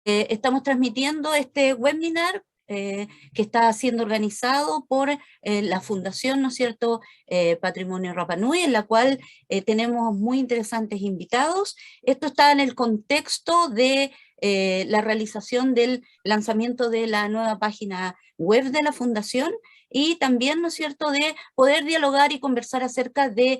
Estamos transmitiendo este webinar que está siendo organizado por la Fundación, ¿no es cierto?, Patrimonio Rapa Nui, en la cual tenemos muy interesantes invitados. Esto está en el contexto de la realización del lanzamiento de la nueva página web de la Fundación, y también, ¿no es cierto?, de poder dialogar y conversar acerca de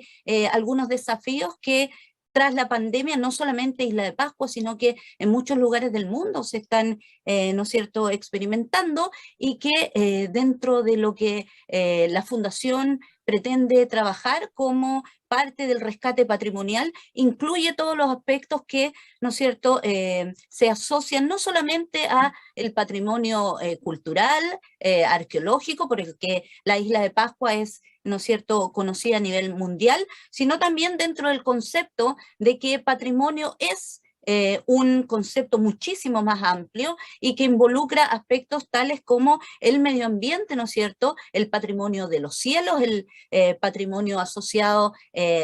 algunos desafíos que tras la pandemia, no solamente Isla de Pascua, sino que en muchos lugares del mundo se están, ¿no es cierto?, experimentando, y que dentro de lo que la Fundación pretende trabajar como parte del rescate patrimonial, incluye todos los aspectos que, ¿no es cierto?, se asocian no solamente a el patrimonio cultural, arqueológico, porque la Isla de Pascua es, ¿no es cierto?, conocida a nivel mundial, sino también dentro del concepto de que patrimonio es un concepto muchísimo más amplio y que involucra aspectos tales como el medio ambiente, ¿no es cierto?, el patrimonio de los cielos, el patrimonio asociado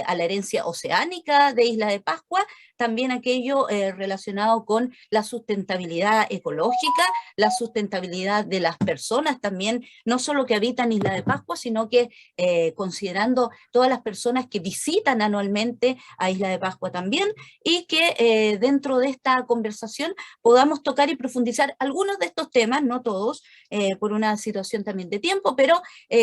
a la herencia oceánica de Isla de Pascua, también aquello relacionado con la sustentabilidad ecológica, la sustentabilidad de las personas también, no solo que habitan Isla de Pascua, sino que considerando todas las personas que visitan anualmente a Isla de Pascua también, y que dentro de esta conversación podamos tocar y profundizar algunos de estos temas, no todos, por una situación también de tiempo, pero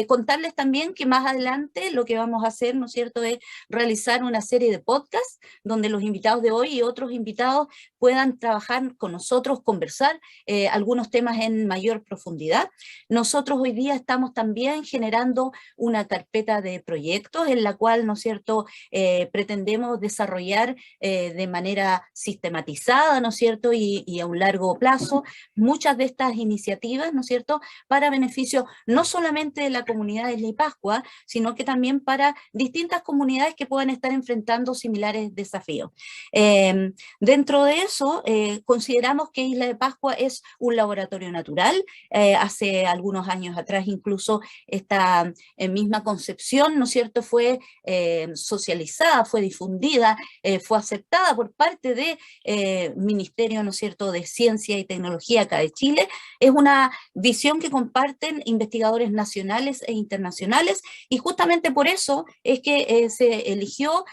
contarles también que más adelante lo que vamos a hacer, ¿no es cierto?, es realizar una serie de podcasts donde los invitados de hoy y otros invitados puedan trabajar con nosotros, conversar algunos temas en mayor profundidad. Nosotros hoy día estamos también generando una carpeta de proyectos en la cual, ¿no es cierto?, pretendemos desarrollar de manera sistematizada, ¿no es cierto?, y a un largo plazo, muchas de estas iniciativas, ¿no es cierto?, para beneficio no solamente de la comunidad de Isla y Pascua, sino que también para distintas comunidades que puedan estar enfrentando similares desafíos. Dentro de eso, consideramos que Isla de Pascua es un laboratorio natural. Hace algunos años atrás incluso esta misma concepción, ¿no es cierto?, fue socializada, fue difundida, fue aceptada por parte del Ministerio, ¿no es cierto?, de Ciencia y Tecnología acá de Chile. Es una visión que comparten investigadores nacionales e internacionales, y justamente por eso es que se eligió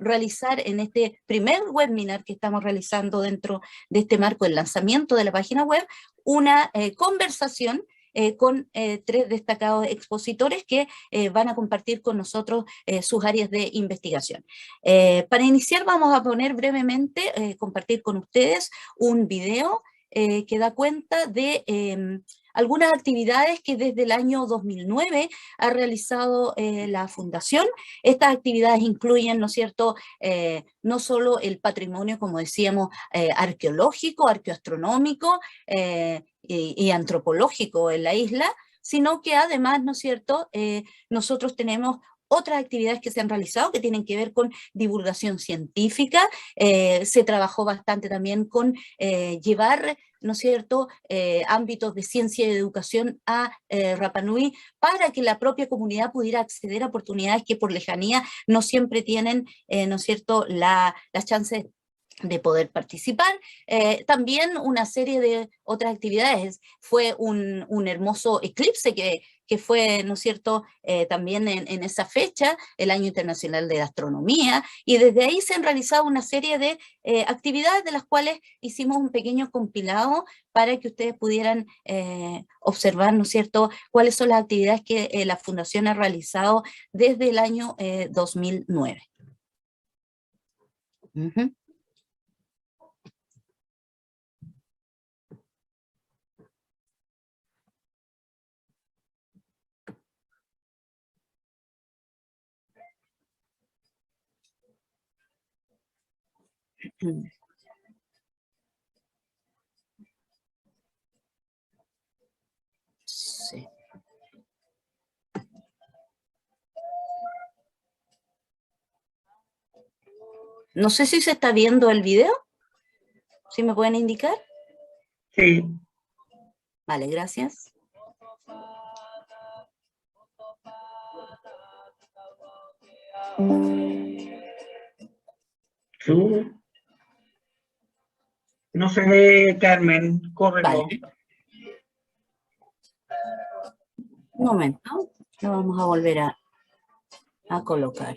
realizar en este primer webinar que estamos realizando dentro de este marco del lanzamiento de la página web, una conversación con tres destacados expositores que van a compartir con nosotros sus áreas de investigación. Para iniciar vamos a poner brevemente, compartir con ustedes un video que da cuenta de algunas actividades que desde el año 2009 ha realizado la Fundación. Estas actividades incluyen, ¿no es cierto?, no solo el patrimonio, como decíamos, arqueológico, arqueoastronómico y antropológico en la isla, sino que además, ¿no es cierto?, nosotros tenemos otras actividades que se han realizado que tienen que ver con divulgación científica. Se trabajó bastante también con llevar, ¿no es cierto?, ámbitos de ciencia y de educación a Rapa Nui, para que la propia comunidad pudiera acceder a oportunidades que por lejanía no siempre tienen, ¿no es cierto?, las chances de poder participar. También una serie de otras actividades. Fue un hermoso eclipse que fue, ¿no es cierto?, también en esa fecha, el Año Internacional de la Astronomía, y desde ahí se han realizado una serie de actividades de las cuales hicimos un pequeño compilado para que ustedes pudieran observar, ¿no es cierto?, cuáles son las actividades que la Fundación ha realizado desde el año 2009. Uh-huh. Sí. No sé si se está viendo el video. ¿Sí me pueden indicar? Sí. Vale, gracias. ¿Tú? No se ve, Carmen, córrelo. Vale. Un momento, lo vamos a volver a colocar.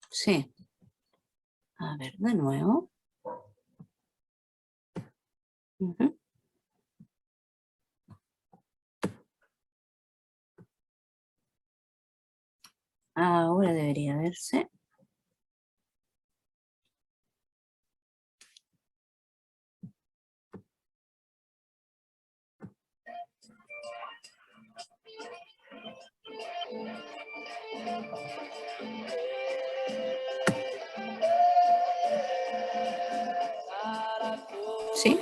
Sí. A ver, de nuevo. Ujú. Ahora debería verse. ¿Sí?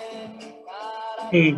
Sí.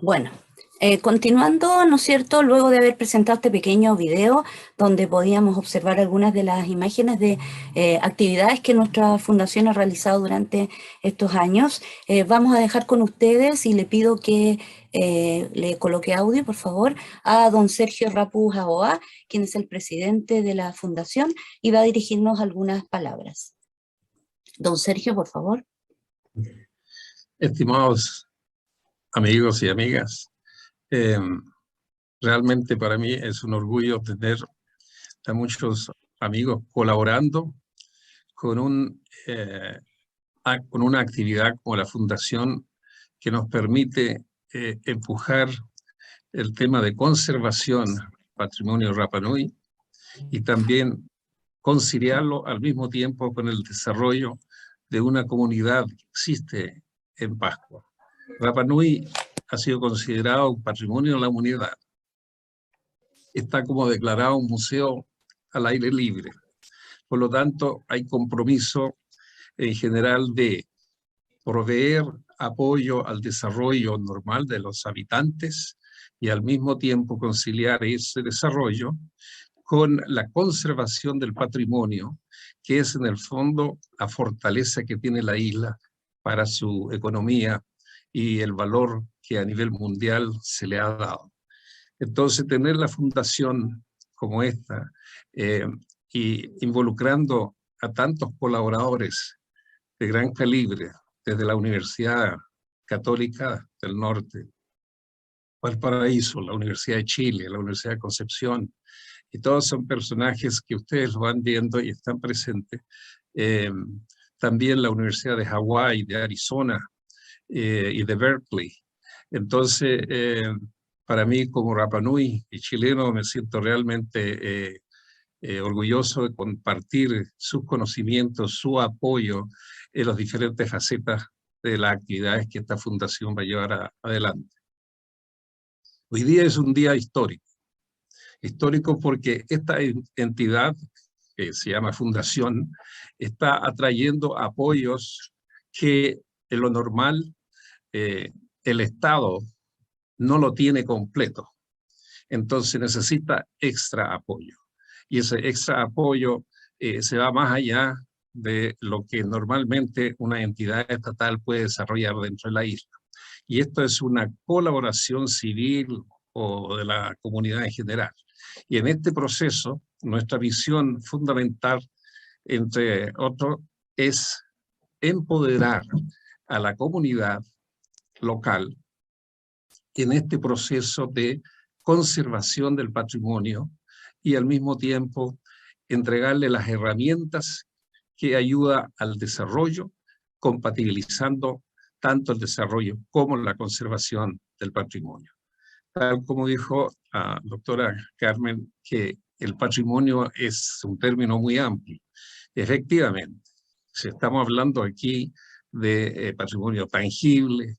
Bueno, continuando, ¿no es cierto?, luego de haber presentado este pequeño video donde podíamos observar algunas de las imágenes de actividades que nuestra fundación ha realizado durante estos años, vamos a dejar con ustedes y le pido que le coloque audio, por favor, a don Sergio Rapu Jaboa, quien es el presidente de la fundación y va a dirigirnos algunas palabras. Don Sergio, por favor. Estimados amigos y amigas, realmente para mí es un orgullo tener a muchos amigos colaborando con una actividad como la Fundación que nos permite empujar el tema de conservación del patrimonio Rapa Nui y también conciliarlo al mismo tiempo con el desarrollo de una comunidad que existe en Pascua. Rapa Nui ha sido considerado un patrimonio de la humanidad. Está como declarado un museo al aire libre. Por lo tanto, hay compromiso en general de proveer apoyo al desarrollo normal de los habitantes y al mismo tiempo conciliar ese desarrollo con la conservación del patrimonio, que es en el fondo la fortaleza que tiene la isla para su economía y el valor que a nivel mundial se le ha dado. Entonces, tener la fundación como esta y involucrando a tantos colaboradores de gran calibre, desde la Universidad Católica del Norte, Valparaíso, la Universidad de Chile, la Universidad de Concepción, y todos son personajes que ustedes lo van viendo y están presentes. También la Universidad de Hawái, de Arizona y de Berkeley. Entonces, para mí como Rapa Nui y chileno me siento realmente orgulloso de compartir sus conocimientos, su apoyo en las diferentes facetas de las actividades que esta fundación va a llevar adelante. Hoy día es un día histórico. Histórico porque esta entidad, que se llama Fundación, está atrayendo apoyos que en lo normal el Estado no lo tiene completo. Entonces necesita extra apoyo. Y ese extra apoyo se va más allá de lo que normalmente una entidad estatal puede desarrollar dentro de la isla. Y esto es una colaboración civil o de la comunidad en general. Y en este proceso, nuestra visión fundamental, entre otros, es empoderar a la comunidad local en este proceso de conservación del patrimonio y al mismo tiempo entregarle las herramientas que ayudan al desarrollo, compatibilizando tanto el desarrollo como la conservación del patrimonio. Tal como dijo la doctora Carmen, que el patrimonio es un término muy amplio. Efectivamente, si estamos hablando aquí de patrimonio tangible,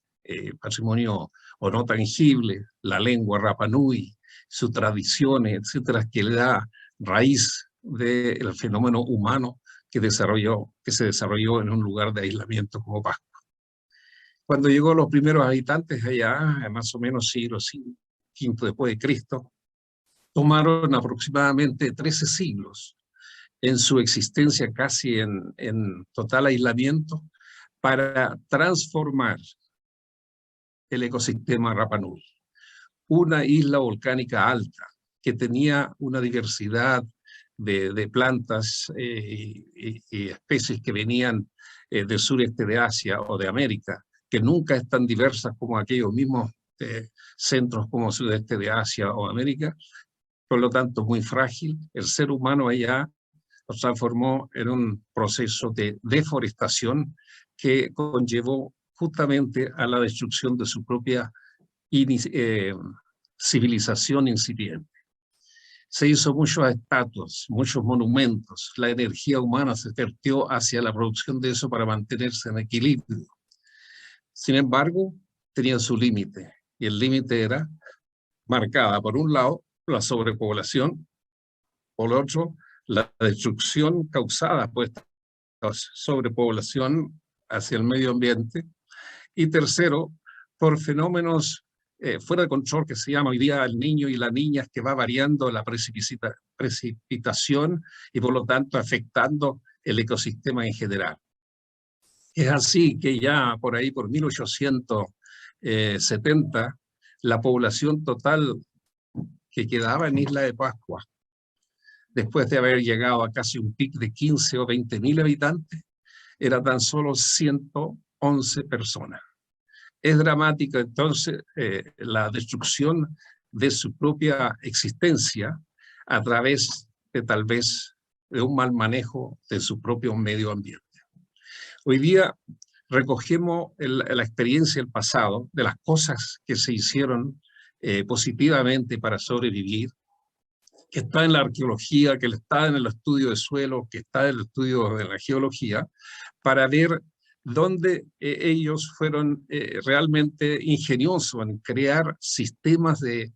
patrimonio o no tangible, la lengua Rapa Nui, sus tradiciones, etcétera, que le da raíz del fenómeno humano que se desarrolló en un lugar de aislamiento como Pascua. Cuando llegó los primeros habitantes allá, más o menos siglo V después de Cristo, tomaron aproximadamente 13 siglos en su existencia casi en total aislamiento para transformar el ecosistema Rapa Nui. Una isla volcánica alta que tenía una diversidad de plantas y especies que venían del sureste de Asia o de América, que nunca es tan diversas como aquellos mismos centros como sudeste de Asia o América, por lo tanto muy frágil. El ser humano allá lo transformó en un proceso de deforestación que conllevó justamente a la destrucción de su propia civilización incipiente. Se hizo muchas estatuas, muchos monumentos, la energía humana se vertió hacia la producción de eso para mantenerse en equilibrio. Sin embargo, tenían su límite, y el límite era marcada por un lado la sobrepoblación, por el otro la destrucción causada por esta sobrepoblación hacia el medio ambiente, y tercero, por fenómenos fuera de control que se llama hoy día el niño y la niña, que va variando la precipitación y por lo tanto afectando el ecosistema en general. Es así que ya por ahí, por 1870, la población total que quedaba en Isla de Pascua, después de haber llegado a casi un pic de 15 o 20.000 habitantes, era tan solo 111 personas. Es dramática entonces la destrucción de su propia existencia a través de tal vez de un mal manejo de su propio medio ambiente. Hoy día recogemos la experiencia del pasado, de las cosas que se hicieron positivamente para sobrevivir, que está en la arqueología, que está en el estudio de suelo, que está en el estudio de la geología, para ver dónde ellos fueron realmente ingeniosos en crear sistemas de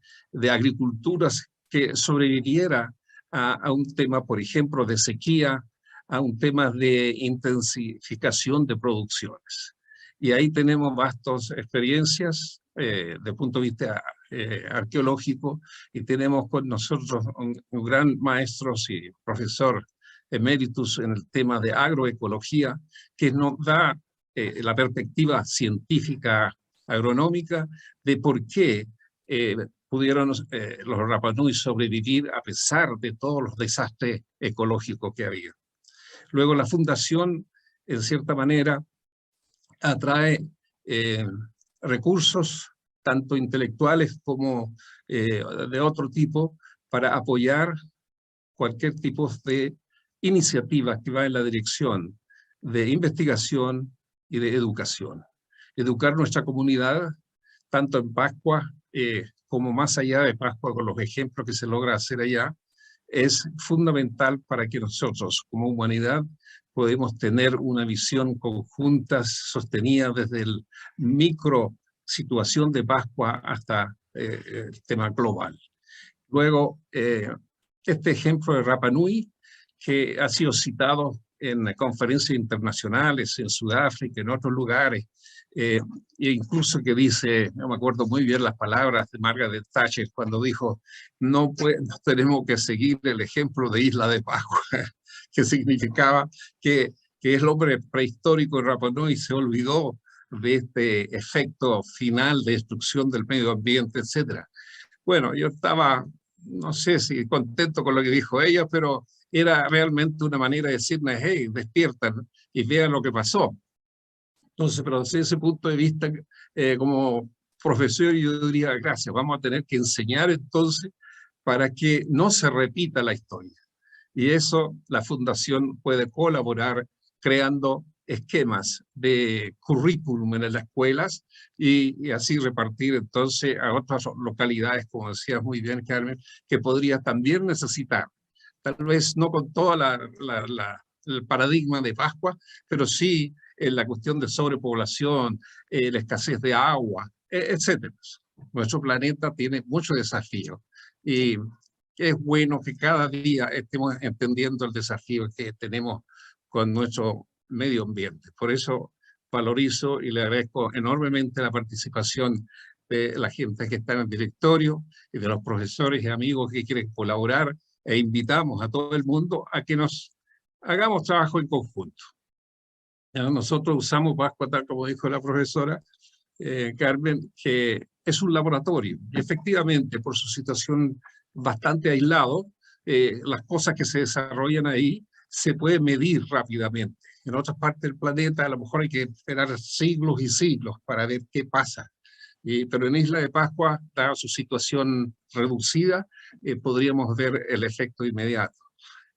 agriculturas que sobreviviera a un tema, por ejemplo, de sequía, a un tema de intensificación de producciones. Y ahí tenemos vastas experiencias de punto de vista arqueológico, y tenemos con nosotros un gran maestro y profesor emeritus en el tema de agroecología, que nos da la perspectiva científica agronómica de por qué pudieron los Rapa Nui sobrevivir a pesar de todos los desastres ecológicos que había. Luego la fundación, en cierta manera, atrae recursos, tanto intelectuales como de otro tipo, para apoyar cualquier tipo de iniciativa que va en la dirección de investigación y de educación. Educar nuestra comunidad, tanto en Pascua como más allá de Pascua, con los ejemplos que se logra hacer allá, es fundamental para que nosotros, como humanidad, podemos tener una visión conjunta, sostenida desde el micro situación de Pascua hasta el tema global. Luego, este ejemplo de Rapa Nui, que ha sido citado en conferencias internacionales, en Sudáfrica, en otros lugares, e incluso que dice, no me acuerdo muy bien las palabras de Margaret Thatcher cuando dijo, no tenemos que seguir el ejemplo de Isla de Pascua, que significaba que el hombre prehistórico de Rapa Nui se olvidó de este efecto final de destrucción del medio ambiente, etc. Bueno, yo estaba, no sé si contento con lo que dijo ella, pero era realmente una manera de decirme, hey, despiertan y vean lo que pasó. Entonces, pero desde ese punto de vista, como profesor, yo diría, gracias, vamos a tener que enseñar entonces para que no se repita la historia. Y eso la Fundación puede colaborar creando esquemas de currículum en las escuelas y así repartir entonces a otras localidades, como decía muy bien Carmen, que podría también necesitar. Tal vez no con todo el paradigma de Pascua, pero sí en la cuestión de sobrepoblación, la escasez de agua, etc. Nuestro planeta tiene muchos desafíos y es bueno que cada día estemos entendiendo el desafío que tenemos con nuestro medio ambiente. Por eso valorizo y le agradezco enormemente la participación de la gente que está en el directorio y de los profesores y amigos que quieren colaborar, e invitamos a todo el mundo a que nos hagamos trabajo en conjunto. Nosotros usamos Pascua, tal como dijo la profesora Carmen, que es un laboratorio. Y efectivamente, por su situación bastante aislado, las cosas que se desarrollan ahí se pueden medir rápidamente. En otras partes del planeta a lo mejor hay que esperar siglos y siglos para ver qué pasa. Pero en Isla de Pascua, dada su situación reducida, podríamos ver el efecto inmediato.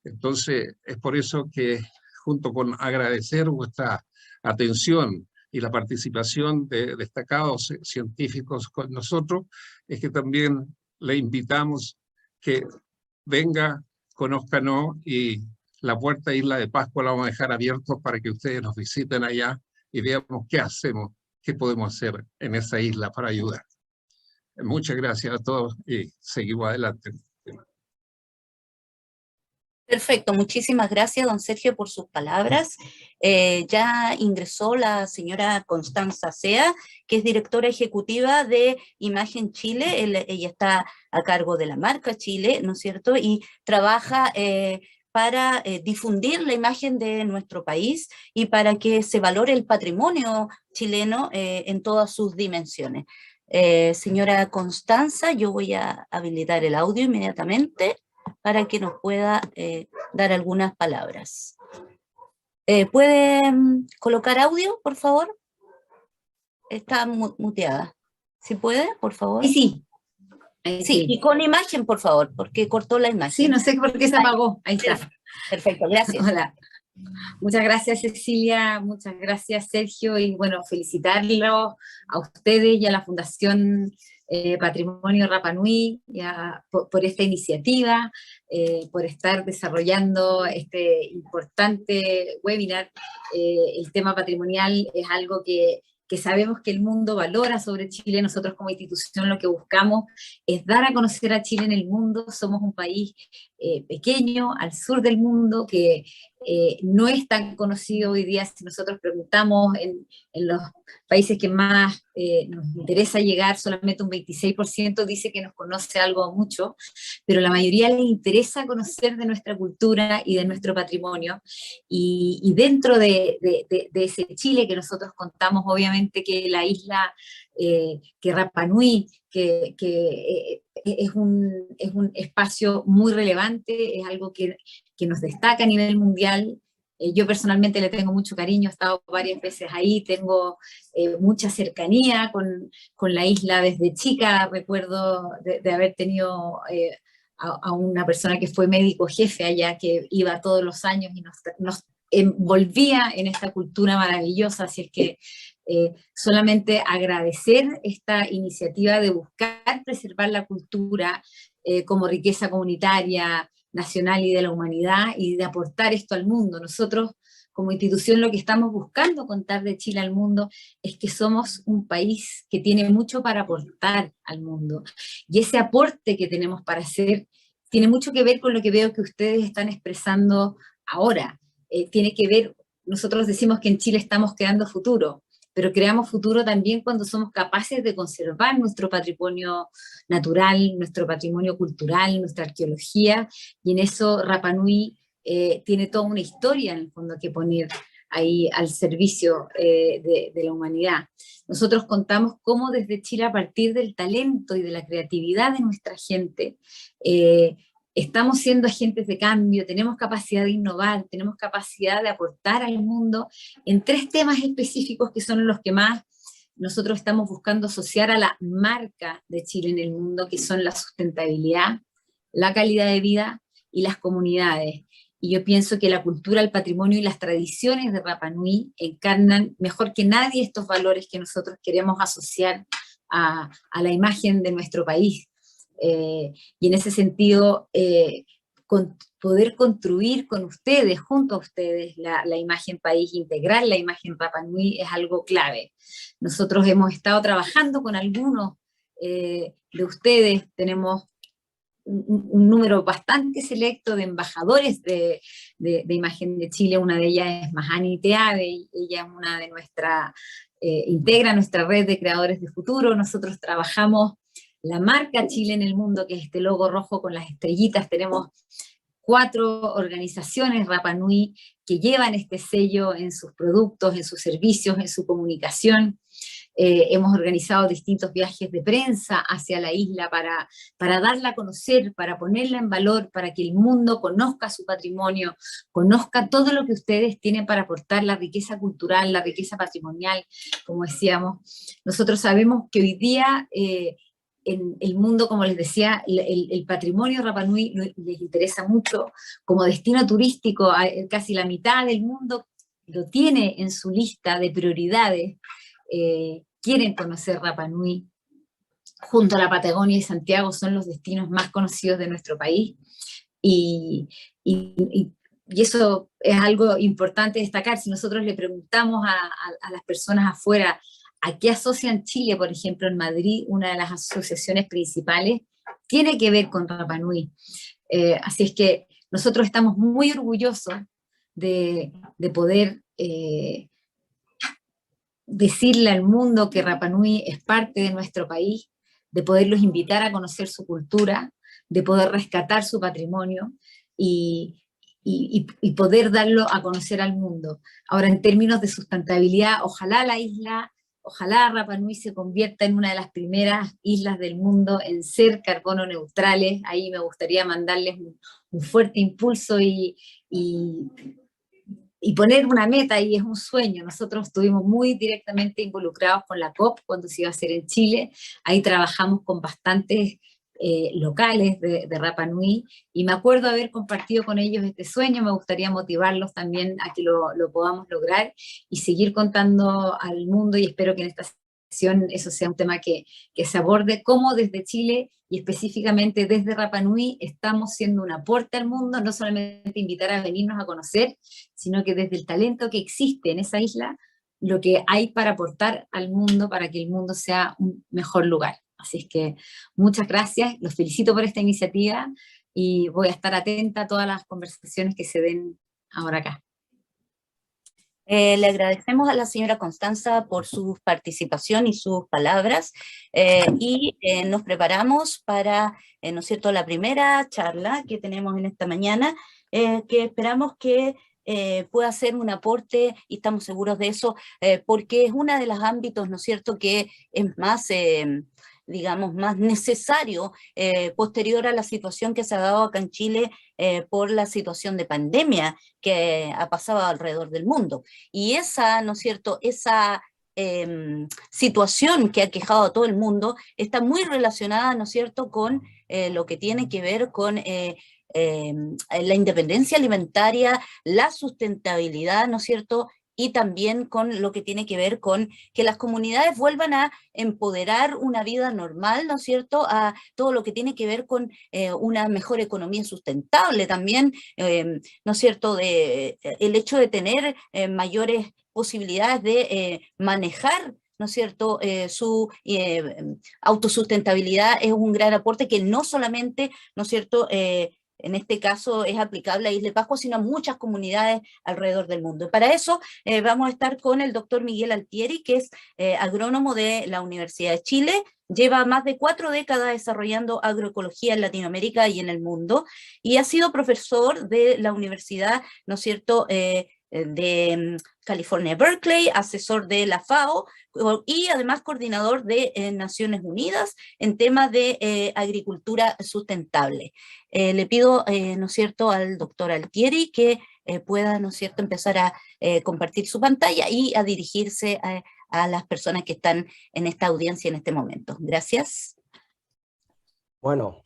Entonces, es por eso que, junto con agradecer vuestra atención y la participación de destacados científicos con nosotros, es que también le invitamos que venga, conózcanos, y la puerta a Isla de Pascua la vamos a dejar abierta para que ustedes nos visiten allá y veamos qué hacemos, qué podemos hacer en esa isla para ayudar. Muchas gracias a todos y seguimos adelante. Perfecto, muchísimas gracias, don Sergio, por sus palabras. Ya ingresó la señora Constanza Sea, que es directora ejecutiva de Imagen Chile. Ella está a cargo de la marca Chile, ¿no es cierto? Y trabaja para difundir la imagen de nuestro país y para que se valore el patrimonio chileno en todas sus dimensiones. Señora Constanza, yo voy a habilitar el audio inmediatamente para que nos pueda dar algunas palabras. ¿Puede colocar audio, por favor? Está muteada. ¿Sí puede, por favor? Sí. Sí, y con imagen, por favor, porque cortó la imagen. Sí, no sé por qué se apagó. Ahí está. Perfecto, gracias. Hola. Muchas gracias, Cecilia, muchas gracias, Sergio, y bueno, felicitarlos a ustedes y a la Fundación Patrimonio Rapa Nui por esta iniciativa, por estar desarrollando este importante webinar. El tema patrimonial es algo que sabemos que el mundo valora sobre Chile. Nosotros como institución lo que buscamos es dar a conocer a Chile en el mundo. Somos un país pequeño, al sur del mundo, que no es tan conocido hoy día. Si nosotros preguntamos en los países que más nos interesa llegar, solamente un 26% dice que nos conoce algo o mucho, pero la mayoría le interesa conocer de nuestra cultura y de nuestro patrimonio. Y dentro de ese Chile que nosotros contamos, obviamente que la isla, que Rapa Nui, que es un espacio muy relevante, es algo que nos destaca a nivel mundial. Yo personalmente le tengo mucho cariño, he estado varias veces ahí, tengo mucha cercanía con la isla desde chica. Recuerdo de haber tenido a una persona que fue médico jefe allá, que iba todos los años y nos envolvía en esta cultura maravillosa. Así es que solamente agradecer esta iniciativa de buscar preservar la cultura como riqueza comunitaria, nacional y de la humanidad, y de aportar esto al mundo. Nosotros, como institución, lo que estamos buscando contar de Chile al mundo es que somos un país que tiene mucho para aportar al mundo. Y ese aporte que tenemos para hacer tiene mucho que ver con lo que veo que ustedes están expresando ahora. Tiene que ver, nosotros decimos que en Chile estamos creando futuro, pero creamos futuro también cuando somos capaces de conservar nuestro patrimonio natural, nuestro patrimonio cultural, nuestra arqueología, y en eso Rapa Nui tiene toda una historia en el fondo que poner ahí al servicio de la humanidad. Nosotros contamos cómo desde Chile, a partir del talento y de la creatividad de nuestra gente, estamos siendo agentes de cambio, tenemos capacidad de innovar, tenemos capacidad de aportar al mundo en 3 temas específicos que son los que más nosotros estamos buscando asociar a la marca de Chile en el mundo, que son la sustentabilidad, la calidad de vida y las comunidades. Y yo pienso que la cultura, el patrimonio y las tradiciones de Rapa Nui encarnan mejor que nadie estos valores que nosotros queremos asociar a la imagen de nuestro país. Y en ese sentido, poder construir con ustedes, junto a ustedes, la imagen país, integrar la imagen Rapa Nui es algo clave. Nosotros hemos estado trabajando con algunos de ustedes, tenemos un número bastante selecto de embajadores de imagen de Chile. Una de ellas es Mahani Teave, y ella es una de integra nuestra red de creadores de futuro. Nosotros trabajamos la marca Chile en el mundo, que es este logo rojo con las estrellitas. Tenemos 4 organizaciones Rapa Nui que llevan este sello en sus productos, en sus servicios, en su comunicación. Hemos organizado distintos viajes de prensa hacia la isla para darla a conocer, para ponerla en valor, para que el mundo conozca su patrimonio, conozca todo lo que ustedes tienen para aportar, la riqueza cultural, la riqueza patrimonial, como decíamos. Nosotros sabemos que hoy día en el mundo, como les decía, el patrimonio Rapa Nui les interesa mucho como destino turístico. Casi la mitad del mundo lo tiene en su lista de prioridades. Quieren conocer Rapa Nui. Junto a la Patagonia y Santiago son los destinos más conocidos de nuestro país, y eso es algo importante destacar. Si nosotros le preguntamos a las personas afuera a qué asocian Chile, por ejemplo, en Madrid, una de las asociaciones principales tiene que ver con Rapa Nui. Así es que nosotros estamos muy orgullosos de poder decirle al mundo que Rapa Nui es parte de nuestro país, de poderlos invitar a conocer su cultura, de poder rescatar su patrimonio y poder darlo a conocer al mundo. Ahora, en términos de sustentabilidad, ojalá Rapa Nui se convierta en una de las primeras islas del mundo en ser carbono neutrales. Ahí me gustaría mandarles un fuerte impulso y poner una meta, y es un sueño. Nosotros estuvimos muy directamente involucrados con la COP cuando se iba a hacer en Chile. Ahí trabajamos con bastantes locales de Rapa Nui, y me acuerdo haber compartido con ellos este sueño. Me gustaría motivarlos también a que lo podamos lograr y seguir contando al mundo, y espero que en esta sesión eso sea un tema que se aborde, cómo desde Chile y específicamente desde Rapa Nui estamos siendo un aporte al mundo, no solamente invitar a venirnos a conocer, sino que desde el talento que existe en esa isla, lo que hay para aportar al mundo, para que el mundo sea un mejor lugar. Así es que muchas gracias, los felicito por esta iniciativa, y voy a estar atenta a todas las conversaciones que se den ahora acá. Le agradecemos a la señora Constanza por su participación y sus palabras, y nos preparamos para, ¿no es cierto?, la primera charla que tenemos en esta mañana, que esperamos que pueda ser un aporte, y estamos seguros de eso, porque es uno de los ámbitos, ¿no es cierto?, que es más digamos, más necesario posterior a la situación que se ha dado acá en Chile por la situación de pandemia que ha pasado alrededor del mundo. Y esa, ¿no es cierto?, esa situación que ha quejado a todo el mundo está muy relacionada, ¿no es cierto?, con lo que tiene que ver con la independencia alimentaria, la sustentabilidad, ¿no es cierto?, y también con lo que tiene que ver con que las comunidades vuelvan a empoderar una vida normal, ¿no es cierto?, a todo lo que tiene que ver con una mejor economía sustentable también, ¿no es cierto?, el hecho de tener mayores posibilidades de manejar, ¿no es cierto?, su autosustentabilidad es un gran aporte que no solamente, ¿no es cierto?, en este caso es aplicable a Isla de Pascua, sino a muchas comunidades alrededor del mundo. Y para eso vamos a estar con el doctor Miguel Altieri, que es agrónomo de la Universidad de Chile, lleva más de 4 décadas desarrollando agroecología en Latinoamérica y en el mundo, y ha sido profesor de la Universidad, ¿no es cierto?, de California, Berkeley, asesor de la FAO y además coordinador de Naciones Unidas en temas de agricultura sustentable. Le pido, ¿no es cierto?, al doctor Altieri que pueda, ¿no es cierto?, empezar a compartir su pantalla y a dirigirse a las personas que están en esta audiencia en este momento. Gracias. Bueno,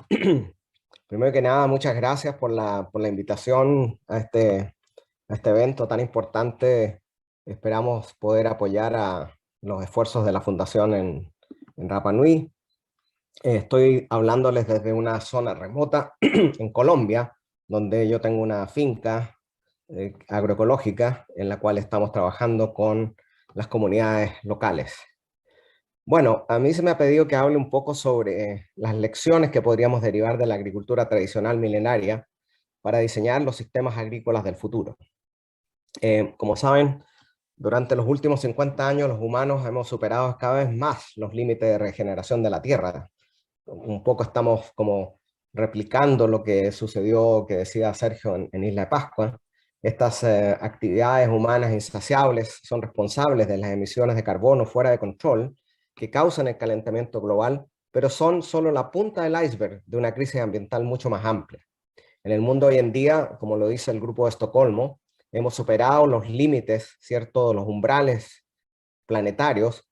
primero que nada, muchas gracias por la invitación a este evento tan importante. Esperamos poder apoyar a los esfuerzos de la Fundación en Rapa Nui. Estoy hablándoles desde una zona remota en Colombia, donde yo tengo una finca agroecológica en la cual estamos trabajando con las comunidades locales. Bueno, a mí se me ha pedido que hable un poco sobre las lecciones que podríamos derivar de la agricultura tradicional milenaria para diseñar los sistemas agrícolas del futuro. Como saben, durante los últimos 50 años los humanos hemos superado cada vez más los límites de regeneración de la tierra. Un poco estamos como replicando lo que sucedió, que decía Sergio, en Isla de Pascua. Estas actividades humanas insaciables son responsables de las emisiones de carbono fuera de control que causan el calentamiento global, pero son solo la punta del iceberg de una crisis ambiental mucho más amplia. En el mundo hoy en día, como lo dice el Grupo de Estocolmo, hemos superado los límites, ¿cierto?, los umbrales planetarios,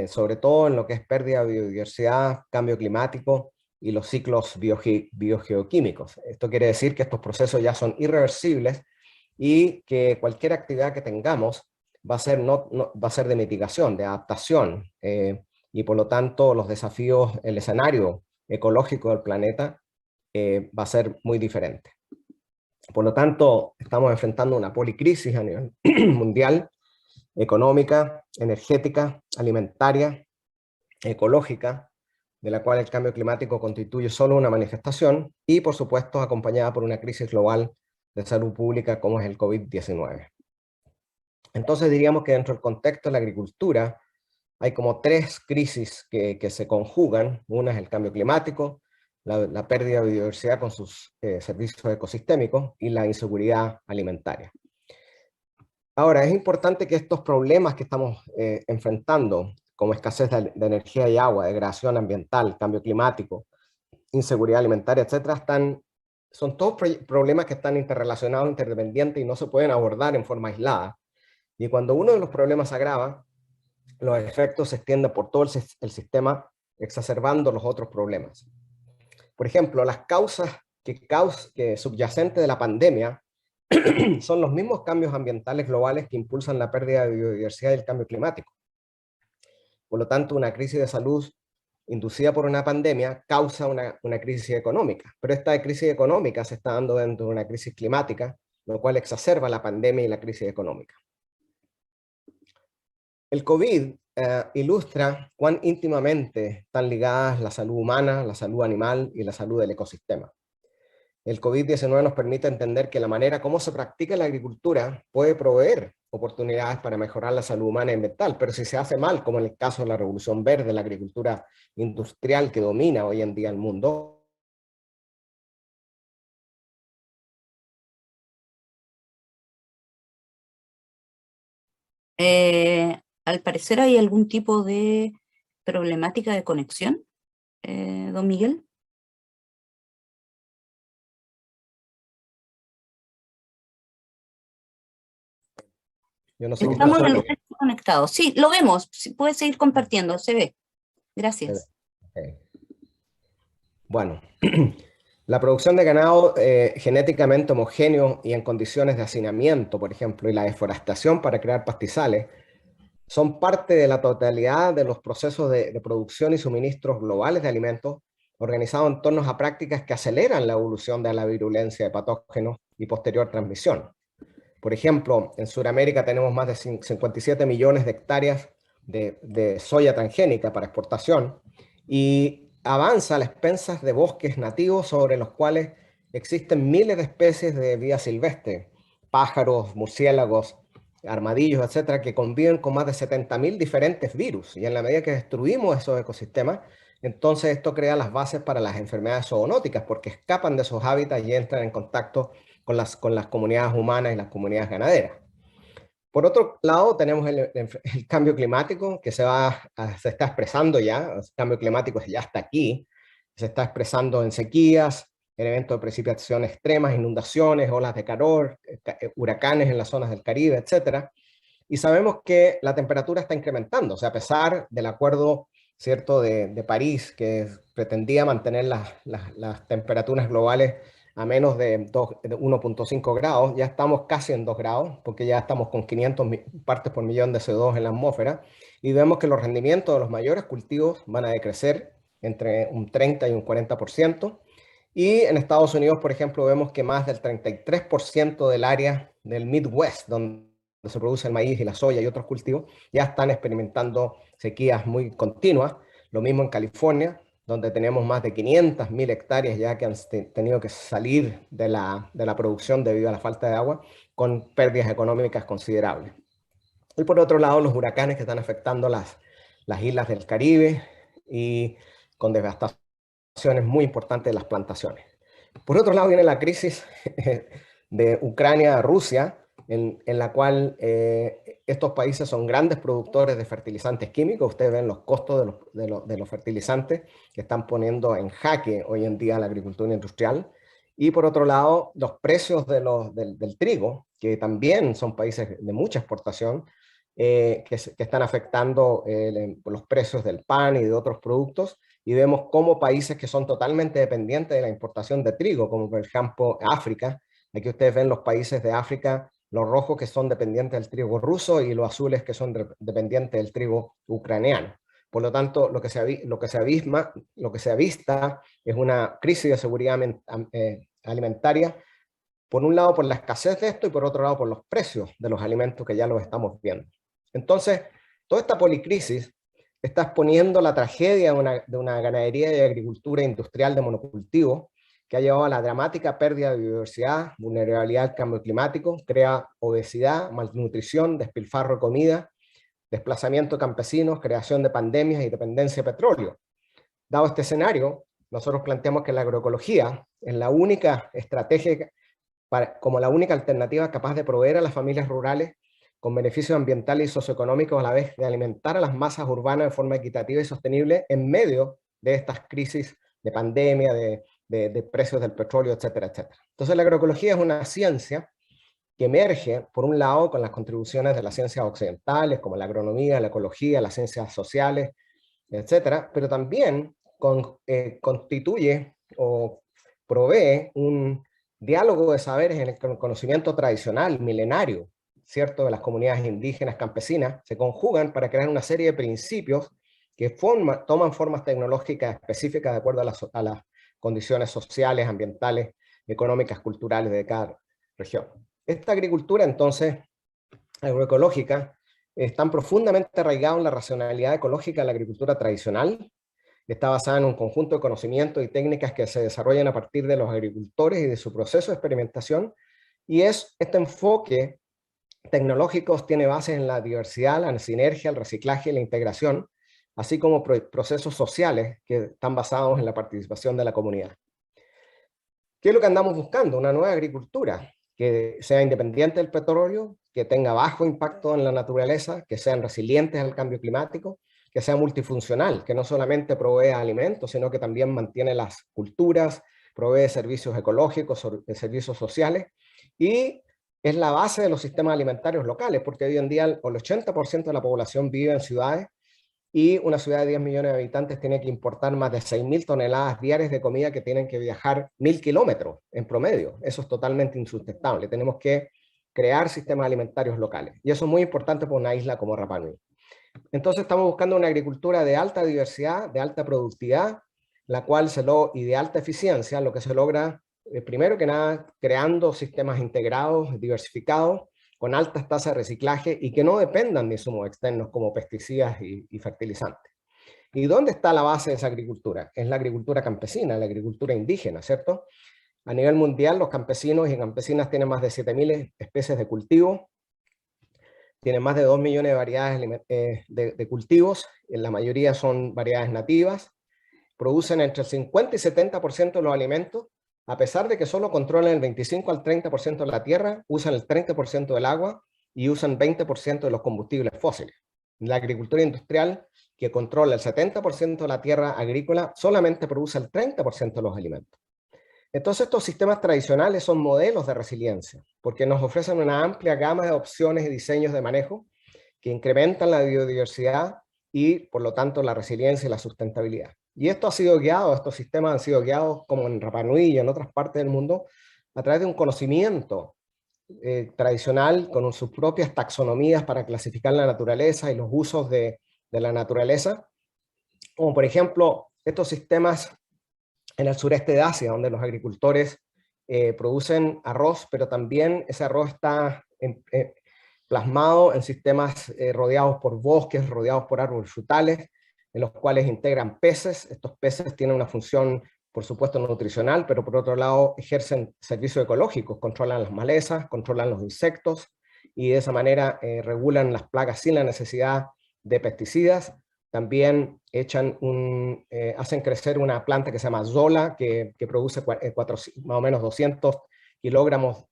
sobre todo en lo que es pérdida de biodiversidad, cambio climático y los ciclos biogeoquímicos. Esto quiere decir que estos procesos ya son irreversibles y que cualquier actividad que tengamos va a ser de mitigación, de adaptación, y por lo tanto los desafíos, el escenario ecológico del planeta va a ser muy diferente. Por lo tanto, estamos enfrentando una policrisis a nivel mundial, económica, energética, alimentaria, ecológica, de la cual el cambio climático constituye solo una manifestación y, por supuesto, acompañada por una crisis global de salud pública como es el COVID-19. Entonces diríamos que dentro del contexto de la agricultura hay como 3 crisis que se conjugan. Una es el cambio climático, la pérdida de biodiversidad con sus servicios ecosistémicos y la inseguridad alimentaria. Ahora, es importante que estos problemas que estamos enfrentando, como escasez de energía y agua, degradación ambiental, cambio climático, inseguridad alimentaria, etcétera, son todos problemas que están interrelacionados, interdependientes y no se pueden abordar en forma aislada. Y cuando uno de los problemas se agrava, los efectos se extienden por todo el sistema, exacerbando los otros problemas. Por ejemplo, las causas que subyacentes de la pandemia son los mismos cambios ambientales globales que impulsan la pérdida de biodiversidad y el cambio climático. Por lo tanto, una crisis de salud inducida por una pandemia causa una crisis económica, pero esta crisis económica se está dando dentro de una crisis climática, lo cual exacerba la pandemia y la crisis económica. El COVID ilustra cuán íntimamente están ligadas la salud humana, la salud animal y la salud del ecosistema. El COVID-19 nos permite entender que la manera como se practica la agricultura puede proveer oportunidades para mejorar la salud humana y ambiental, pero si se hace mal, como en el caso de la revolución verde, la agricultura industrial que domina hoy en día el mundo, Al parecer hay algún tipo de problemática de conexión, don Miguel. Yo no sé qué Estamos pasó. en el resto conectados. Sí, lo vemos. Sí, puede seguir compartiendo, se ve. Gracias. Okay. Bueno, la producción de ganado genéticamente homogéneo y en condiciones de hacinamiento, por ejemplo, y la deforestación para crear pastizales, son parte de la totalidad de los procesos de producción y suministros globales de alimentos organizados en torno a prácticas que aceleran la evolución de la virulencia de patógenos y posterior transmisión. Por ejemplo, en Sudamérica tenemos más de 57 millones de hectáreas de soya transgénica para exportación y avanza a las expensas de bosques nativos sobre los cuales existen miles de especies de vida silvestre, pájaros, murciélagos, armadillos, etcétera, que conviven con más de 70.000 diferentes virus. Y en la medida que destruimos esos ecosistemas, entonces esto crea las bases para las enfermedades zoonóticas, porque escapan de esos hábitats y entran en contacto con las comunidades humanas y las comunidades ganaderas. Por otro lado, tenemos el cambio climático que se está expresando ya. El cambio climático ya está aquí. Se está expresando en sequías, en eventos de precipitación extremas, inundaciones, olas de calor, huracanes en las zonas del Caribe, etc. Y sabemos que la temperatura está incrementando. O sea, a pesar del acuerdo, ¿cierto?, de París, que pretendía mantener las temperaturas globales a menos de 1.5 grados, ya estamos casi en 2 grados, porque ya estamos con 500 partes por millón de CO2 en la atmósfera, y vemos que los rendimientos de los mayores cultivos van a decrecer entre un 30 y un 40%, y en Estados Unidos, por ejemplo, vemos que más del 33% del área del Midwest, donde se produce el maíz y la soya y otros cultivos, ya están experimentando sequías muy continuas. Lo mismo en California, donde tenemos más de 500.000 hectáreas ya que han tenido que salir de la producción debido a la falta de agua, con pérdidas económicas considerables. Y por otro lado, los huracanes que están afectando las islas del Caribe y con devastaciones muy importantes de las plantaciones. Por otro lado, viene la crisis de Ucrania-Rusia, en la cual estos países son grandes productores de fertilizantes químicos. Ustedes ven los costos de los fertilizantes que están poniendo en jaque hoy en día la agricultura industrial. Y por otro lado, los precios del trigo, que también son países de mucha exportación, que están afectando los precios del pan y de otros productos. Y vemos cómo países que son totalmente dependientes de la importación de trigo, como por ejemplo África. Aquí ustedes ven los países de África, los rojos que son dependientes del trigo ruso y los azules que son dependientes del trigo ucraniano. Por lo tanto, lo que se avista es una crisis de seguridad alimentaria, por un lado por la escasez de esto y por otro lado por los precios de los alimentos que ya los estamos viendo. Entonces, toda esta policrisis está exponiendo la tragedia de una ganadería y agricultura industrial de monocultivo que ha llevado a la dramática pérdida de biodiversidad, vulnerabilidad al cambio climático, crea obesidad, malnutrición, despilfarro de comida, desplazamiento de campesinos, creación de pandemias y dependencia de petróleo. Dado este escenario, nosotros planteamos que la agroecología es la única estrategia, como la única alternativa capaz de proveer a las familias rurales con beneficios ambientales y socioeconómicos, a la vez de alimentar a las masas urbanas de forma equitativa y sostenible en medio de estas crisis de pandemia, de precios del petróleo, etcétera, etcétera. Entonces la agroecología es una ciencia que emerge, por un lado, con las contribuciones de las ciencias occidentales, como la agronomía, la ecología, las ciencias sociales, etcétera, pero también constituye o provee un diálogo de saberes en el conocimiento tradicional, milenario, ¿cierto?, de las comunidades indígenas, campesinas, se conjugan para crear una serie de principios que toman formas tecnológicas específicas de acuerdo a las condiciones sociales, ambientales, económicas, culturales de cada región. Esta agricultura, entonces, agroecológica, están profundamente arraigados en la racionalidad ecológica de la agricultura tradicional. Está basada en un conjunto de conocimientos y técnicas que se desarrollan a partir de los agricultores y de su proceso de experimentación. Y este enfoque tecnológico tiene bases en la diversidad, la sinergia, el reciclaje y la integración, así como procesos sociales que están basados en la participación de la comunidad. ¿Qué es lo que andamos buscando? Una nueva agricultura que sea independiente del petróleo, que tenga bajo impacto en la naturaleza, que sean resilientes al cambio climático, que sea multifuncional, que no solamente provee alimentos, sino que también mantiene las culturas, provee servicios ecológicos, servicios sociales, y es la base de los sistemas alimentarios locales, porque hoy en día el 80% de la población vive en ciudades, y una ciudad de 10 millones de habitantes tiene que importar más de 6.000 toneladas diarias de comida que tienen que viajar 1.000 kilómetros en promedio. Eso es totalmente insustentable. Tenemos que crear sistemas alimentarios locales. Y eso es muy importante para una isla como Rapa Nui. Entonces estamos buscando una agricultura de alta diversidad, de alta productividad, la cual y de alta eficiencia, lo que se logra, primero que nada, creando sistemas integrados, diversificados, con altas tasas de reciclaje y que no dependan de insumos externos como pesticidas y fertilizantes. ¿Y dónde está la base de esa agricultura? Es la agricultura campesina, la agricultura indígena, ¿cierto? A nivel mundial, los campesinos y campesinas tienen más de 7.000 especies de cultivo, tienen más de 2 millones de variedades de cultivos, en la mayoría son variedades nativas, producen entre el 50 y 70% de los alimentos, a pesar de que solo controlan el 25 al 30% de la tierra, usan el 30% del agua y usan 20% de los combustibles fósiles. La agricultura industrial, que controla el 70% de la tierra agrícola, solamente produce el 30% de los alimentos. Entonces estos sistemas tradicionales son modelos de resiliencia, porque nos ofrecen una amplia gama de opciones y diseños de manejo que incrementan la biodiversidad y, por lo tanto, la resiliencia y la sustentabilidad. Y esto ha sido guiado, estos sistemas han sido guiados, como en Rapa Nui y en otras partes del mundo, a través de un conocimiento tradicional, con sus propias taxonomías para clasificar la naturaleza y los usos de la naturaleza, como por ejemplo estos sistemas en el sureste de Asia, donde los agricultores producen arroz, pero también ese arroz está plasmado en sistemas rodeados por bosques, rodeados por árboles frutales, en los cuales integran peces. Estos peces tienen una función, por supuesto, nutricional, pero por otro lado ejercen servicios ecológicos, controlan las malezas, controlan los insectos, y de esa manera regulan las plagas sin la necesidad de pesticidas. También hacen crecer una planta que se llama zola, que produce más o menos 200 kilogramos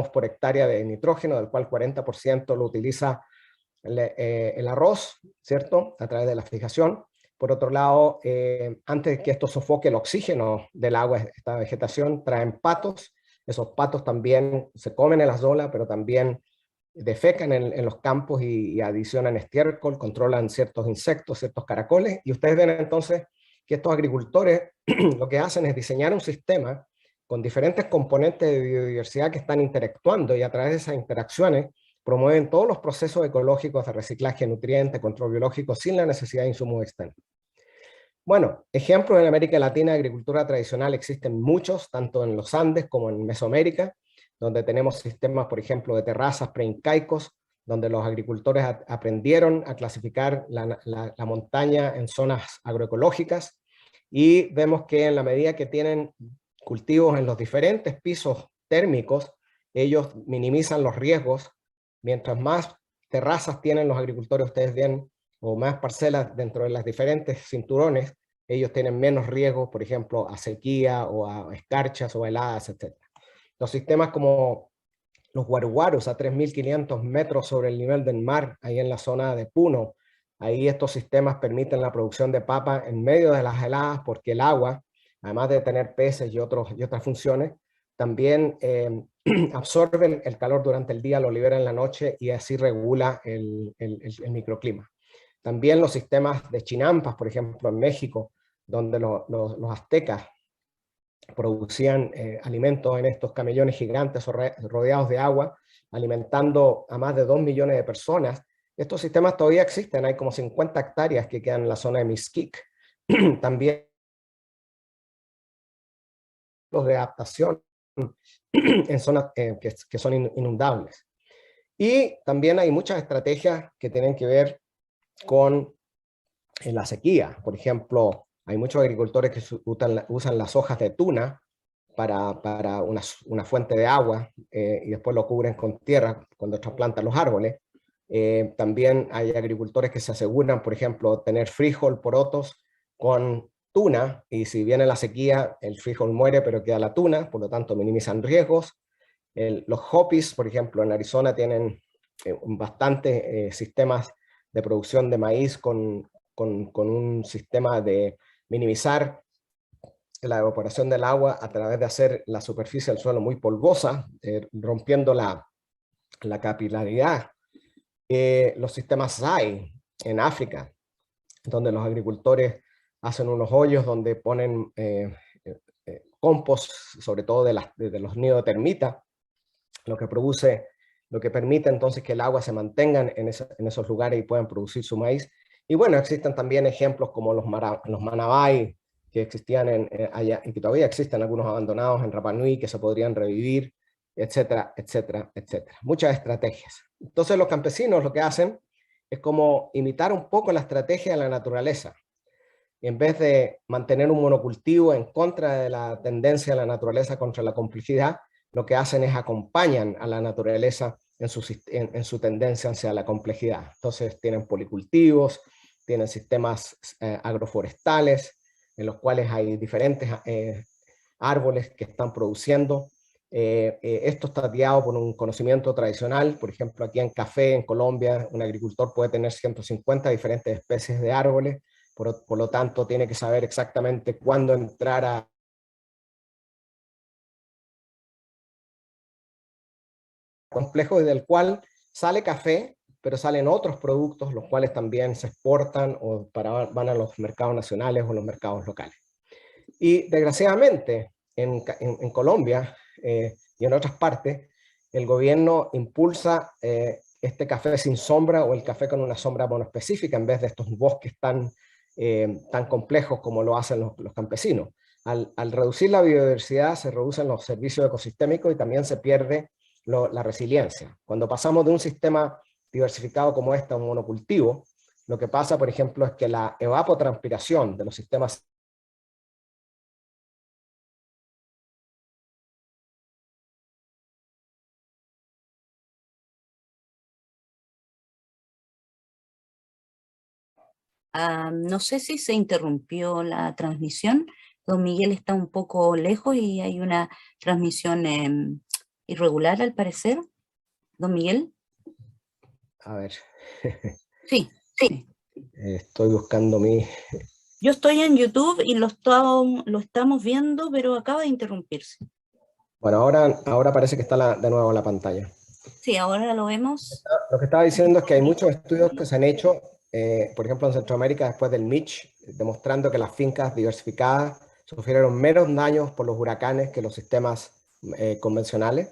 por hectárea de nitrógeno, del cual 40% lo utiliza el arroz, ¿cierto? A través de la fijación. Por otro lado, antes de que esto sofoque el oxígeno del agua, esta vegetación, traen patos. Esos patos también se comen en la zola, pero también defecan en los campos y adicionan estiércol, controlan ciertos insectos, ciertos caracoles, y ustedes ven entonces que estos agricultores lo que hacen es diseñar un sistema con diferentes componentes de biodiversidad que están interactuando, y a través de esas interacciones promueven todos los procesos ecológicos de reciclaje de nutrientes, control biológico, sin la necesidad de insumos externos. Bueno, ejemplos en América Latina de agricultura tradicional existen muchos, tanto en los Andes como en Mesoamérica, donde tenemos sistemas, por ejemplo, de terrazas preincaicos, donde los agricultores aprendieron a clasificar la montaña en zonas agroecológicas, y vemos que en la medida que tienen cultivos en los diferentes pisos térmicos, ellos minimizan los riesgos. Mientras más terrazas tienen los agricultores, ustedes ven, o más parcelas dentro de las diferentes cinturones, ellos tienen menos riesgos, por ejemplo, a sequía o a escarchas o heladas, etc. Los sistemas como los guaruguarus a 3.500 metros sobre el nivel del mar, ahí en la zona de Puno, ahí estos sistemas permiten la producción de papa en medio de las heladas, porque el agua, además de tener peces y otras funciones, también absorben el calor durante el día, lo libera en la noche, y así regula el microclima. También los sistemas de chinampas, por ejemplo, en México, donde los aztecas producían alimentos en estos camellones gigantes rodeados de agua, alimentando a más de 2 millones de personas. Estos sistemas todavía existen, hay como 50 hectáreas que quedan en la zona de Mixquic. También los de adaptación en zonas que son inundables. Y también hay muchas estrategias que tienen que ver con la sequía. Por ejemplo, hay muchos agricultores que usan las hojas de tuna para una fuente de agua, y después lo cubren con tierra cuando trasplantan los árboles. También hay agricultores que se aseguran, por ejemplo, tener frijol, porotos con tuna, y si viene la sequía, el frijol muere, pero queda la tuna, por lo tanto minimizan riesgos. Los hopis, por ejemplo, en Arizona tienen bastantes sistemas de producción de maíz con un sistema de minimizar la evaporación del agua a través de hacer la superficie del suelo muy polvosa, rompiendo la capilaridad. Los sistemas SAI en África, donde los agricultores hacen unos hoyos donde ponen compost, sobre todo de los nidos de termita, lo que permite entonces que el agua se mantenga en esos lugares y puedan producir su maíz. Y bueno, existen también ejemplos como los Manabay, que existían allá, y que todavía existen algunos abandonados en Rapa Nui que se podrían revivir, etcétera, etcétera, etcétera. Muchas estrategias. Entonces los campesinos lo que hacen es como imitar un poco la estrategia de la naturaleza. En vez de mantener un monocultivo en contra de la tendencia de la naturaleza contra la complejidad, lo que hacen es acompañan a la naturaleza en su tendencia hacia la complejidad. Entonces tienen policultivos, tienen sistemas agroforestales, en los cuales hay diferentes árboles que están produciendo. Esto está guiado por un conocimiento tradicional. Por ejemplo, aquí en café, en Colombia, un agricultor puede tener 150 diferentes especies de árboles, por lo tanto tiene que saber exactamente cuándo entrar a complejo, y del cual sale café, pero salen otros productos, los cuales también se exportan o van a los mercados nacionales o los mercados locales. Y desgraciadamente, en Colombia y en otras partes, el gobierno impulsa este café sin sombra o el café con una sombra monoespecífica en vez de estos bosques tan complejos como lo hacen los campesinos. Al reducir la biodiversidad se reducen los servicios ecosistémicos y también se pierde la resiliencia. Cuando pasamos de un sistema diversificado como este a un monocultivo, lo que pasa, por ejemplo, es que la evapotranspiración de los sistemas no sé si se interrumpió la transmisión. Don Miguel está un poco lejos y hay una transmisión irregular al parecer. Don Miguel. A ver. Sí, sí. Estoy buscando mi... Yo estoy en YouTube y lo estamos viendo, pero acaba de interrumpirse. Bueno, ahora parece que está de nuevo la pantalla. Sí, ahora lo vemos. Lo que estaba diciendo es que hay muchos estudios que se han hecho, por ejemplo en Centroamérica después del Mitch, demostrando que las fincas diversificadas sufrieron menos daños por los huracanes que los sistemas convencionales.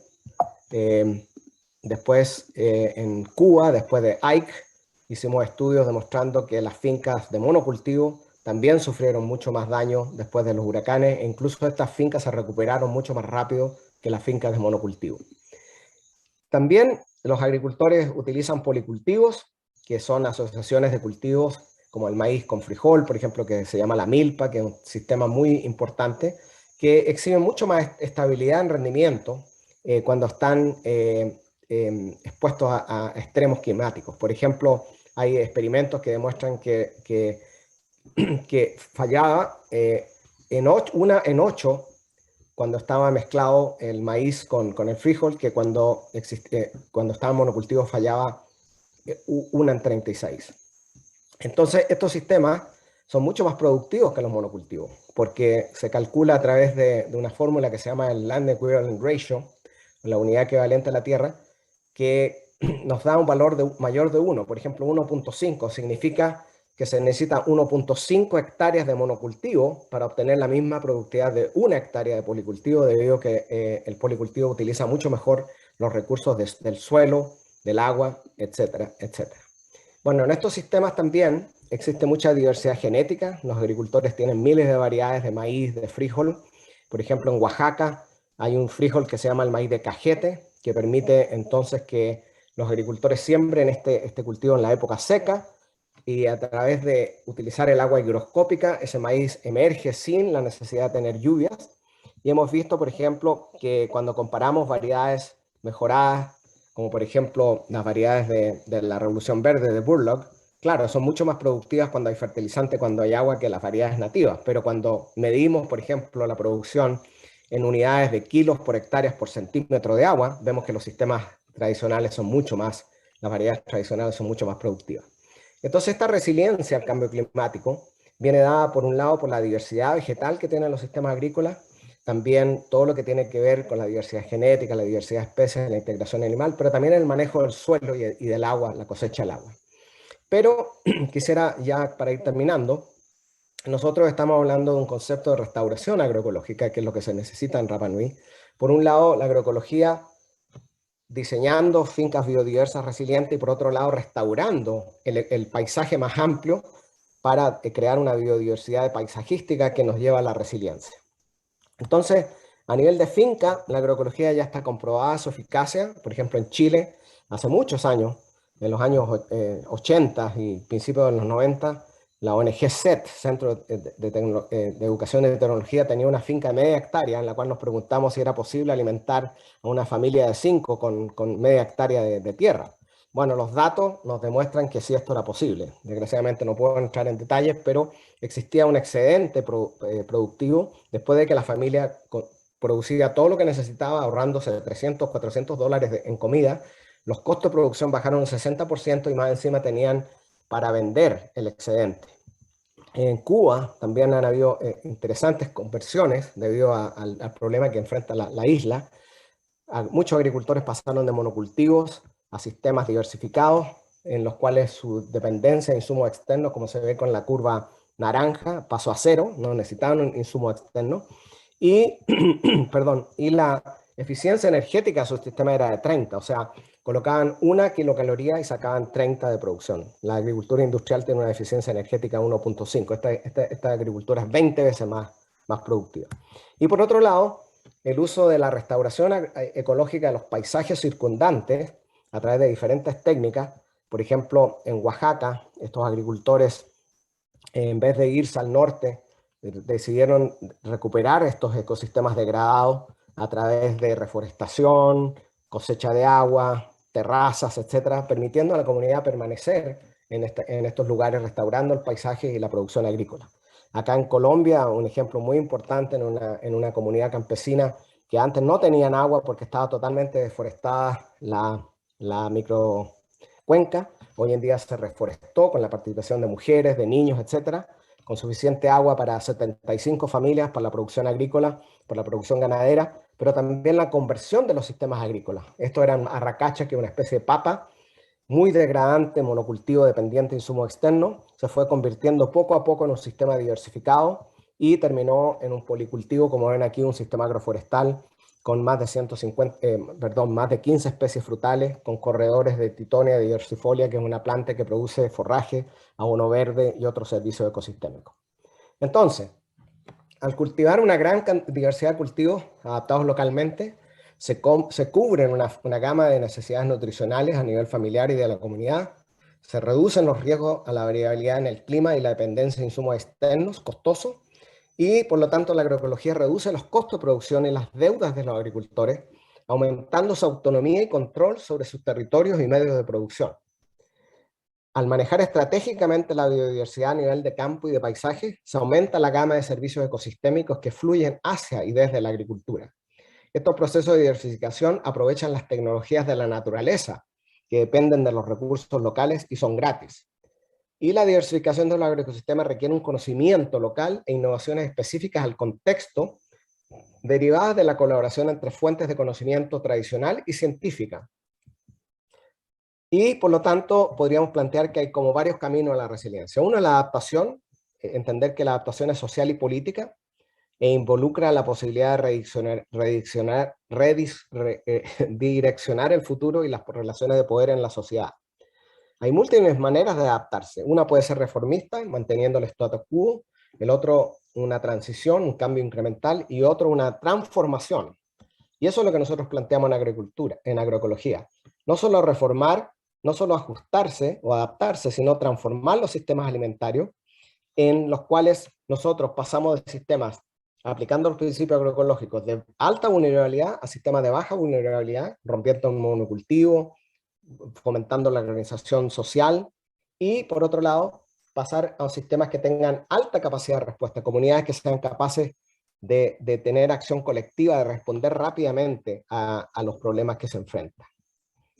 Después en Cuba, después de Ike, hicimos estudios demostrando que las fincas de monocultivo también sufrieron mucho más daño después de los huracanes, e incluso estas fincas se recuperaron mucho más rápido que las fincas de monocultivo. También los agricultores utilizan policultivos, que son asociaciones de cultivos como el maíz con frijol, por ejemplo, que se llama la milpa, que es un sistema muy importante, que exhiben mucho más estabilidad en rendimiento cuando están expuestos a extremos climáticos. Por ejemplo, hay experimentos que demuestran que fallaba en 8 cuando estaba mezclado el maíz con el frijol, que cuando estaba en monocultivo fallaba 1 en 36. Entonces, estos sistemas son mucho más productivos que los monocultivos, porque se calcula a través de una fórmula que se llama el Land Equivalent Ratio, la unidad equivalente a la tierra, que nos da un valor mayor de 1. Por ejemplo, 1.5 significa que se necesita 1.5 hectáreas de monocultivo para obtener la misma productividad de 1 hectárea de policultivo, debido a que el policultivo utiliza mucho mejor los recursos del suelo, del agua, etcétera, etcétera. Bueno, en estos sistemas también existe mucha diversidad genética. Los agricultores tienen miles de variedades de maíz, de frijol. Por ejemplo, en Oaxaca hay un frijol que se llama el maíz de cajete, que permite entonces que los agricultores siembren este cultivo en la época seca, y a través de utilizar el agua higroscópica, ese maíz emerge sin la necesidad de tener lluvias. Y hemos visto, por ejemplo, que cuando comparamos variedades mejoradas, como por ejemplo las variedades de la Revolución Verde de Burlock, claro, son mucho más productivas cuando hay fertilizante, cuando hay agua, que las variedades nativas. Pero cuando medimos, por ejemplo, la producción en unidades de kilos por hectáreas por centímetro de agua, vemos que los sistemas tradicionales son mucho más, las variedades tradicionales son mucho más productivas. Entonces esta resiliencia al cambio climático viene dada por un lado por la diversidad vegetal que tienen los sistemas agrícolas, también todo lo que tiene que ver con la diversidad genética, la diversidad de especies, la integración animal, pero también el manejo del suelo y del agua, la cosecha del agua. Pero quisiera ya para ir terminando, nosotros estamos hablando de un concepto de restauración agroecológica, que es lo que se necesita en Rapa Nui. Por un lado, la agroecología diseñando fincas biodiversas resilientes y por otro lado restaurando el paisaje más amplio para crear una biodiversidad paisajística que nos lleva a la resiliencia. Entonces, a nivel de finca, la agroecología ya está comprobada su eficacia. Por ejemplo, en Chile, hace muchos años, en los años 80 y principios de los 90, la ONG CET, Centro de Educación y Tecnología, tenía una finca de media hectárea en la cual nos preguntamos si era posible alimentar a una familia de 5 con media hectárea de tierra. Bueno, los datos nos demuestran que sí, esto era posible. Desgraciadamente no puedo entrar en detalles, pero existía un excedente productivo después de que la familia producía todo lo que necesitaba, ahorrándose $300, $400 en comida. Los costos de producción bajaron un 60% y más encima tenían para vender el excedente. En Cuba también han habido interesantes conversiones debido al problema que enfrenta la isla. Muchos agricultores pasaron de monocultivos a sistemas diversificados, en los cuales su dependencia de insumos externos, como se ve con la curva naranja, pasó a cero, no necesitaban un insumo externo. Y, perdón, y la eficiencia energética de su sistema era de 30, o sea, colocaban 1 kilocaloría y sacaban 30 de producción. La agricultura industrial tiene una eficiencia energética de 1.5. Esta agricultura es 20 veces más productiva. Y por otro lado, el uso de la restauración ecológica de los paisajes circundantes a través de diferentes técnicas. Por ejemplo, en Oaxaca, estos agricultores, en vez de irse al norte, decidieron recuperar estos ecosistemas degradados a través de reforestación, cosecha de agua, terrazas, etcétera, permitiendo a la comunidad permanecer en estos lugares, restaurando el paisaje y la producción agrícola. Acá en Colombia, un ejemplo muy importante en una comunidad campesina que antes no tenían agua porque estaba totalmente deforestada la microcuenca. Hoy en día se reforestó con la participación de mujeres, de niños, etcétera, con suficiente agua para 75 familias, para la producción agrícola, para la producción ganadera, pero también la conversión de los sistemas agrícolas. Esto eran arracachas, que es una especie de papa, muy degradante, monocultivo dependiente de insumo externo, se fue convirtiendo poco a poco en un sistema diversificado y terminó en un policultivo, como ven aquí, un sistema agroforestal con más de 15 especies frutales, con corredores de Titonia diversifolia, que es una planta que produce forraje, abono verde y otros servicios ecosistémicos. Entonces, al cultivar una gran diversidad de cultivos adaptados localmente, se cubren una gama de necesidades nutricionales a nivel familiar y de la comunidad, se reducen los riesgos a la variabilidad en el clima y la dependencia de insumos externos costosos, y por lo tanto la agroecología reduce los costos de producción y las deudas de los agricultores, aumentando su autonomía y control sobre sus territorios y medios de producción. Al manejar estratégicamente la biodiversidad a nivel de campo y de paisaje, se aumenta la gama de servicios ecosistémicos que fluyen hacia y desde la agricultura. Estos procesos de diversificación aprovechan las tecnologías de la naturaleza, que dependen de los recursos locales y son gratis. Y la diversificación de los agroecosistemas requiere un conocimiento local e innovaciones específicas al contexto, derivadas de la colaboración entre fuentes de conocimiento tradicional y científica. Y por lo tanto, podríamos plantear que hay como varios caminos a la resiliencia. Uno es la adaptación, entender que la adaptación es social y política, e involucra la posibilidad de redireccionar el futuro y las relaciones de poder en la sociedad. Hay múltiples maneras de adaptarse. Una puede ser reformista, manteniendo el status quo, el otro una transición, un cambio incremental, y otro una transformación. Y eso es lo que nosotros planteamos en agricultura, en agroecología. No solo reformar, no solo ajustarse o adaptarse, sino transformar los sistemas alimentarios, en los cuales nosotros pasamos de sistemas aplicando los principios agroecológicos de alta vulnerabilidad a sistemas de baja vulnerabilidad, rompiendo un monocultivo, fomentando la organización social, y por otro lado, pasar a sistemas que tengan alta capacidad de respuesta, comunidades que sean capaces de tener acción colectiva, de responder rápidamente a los problemas que se enfrentan.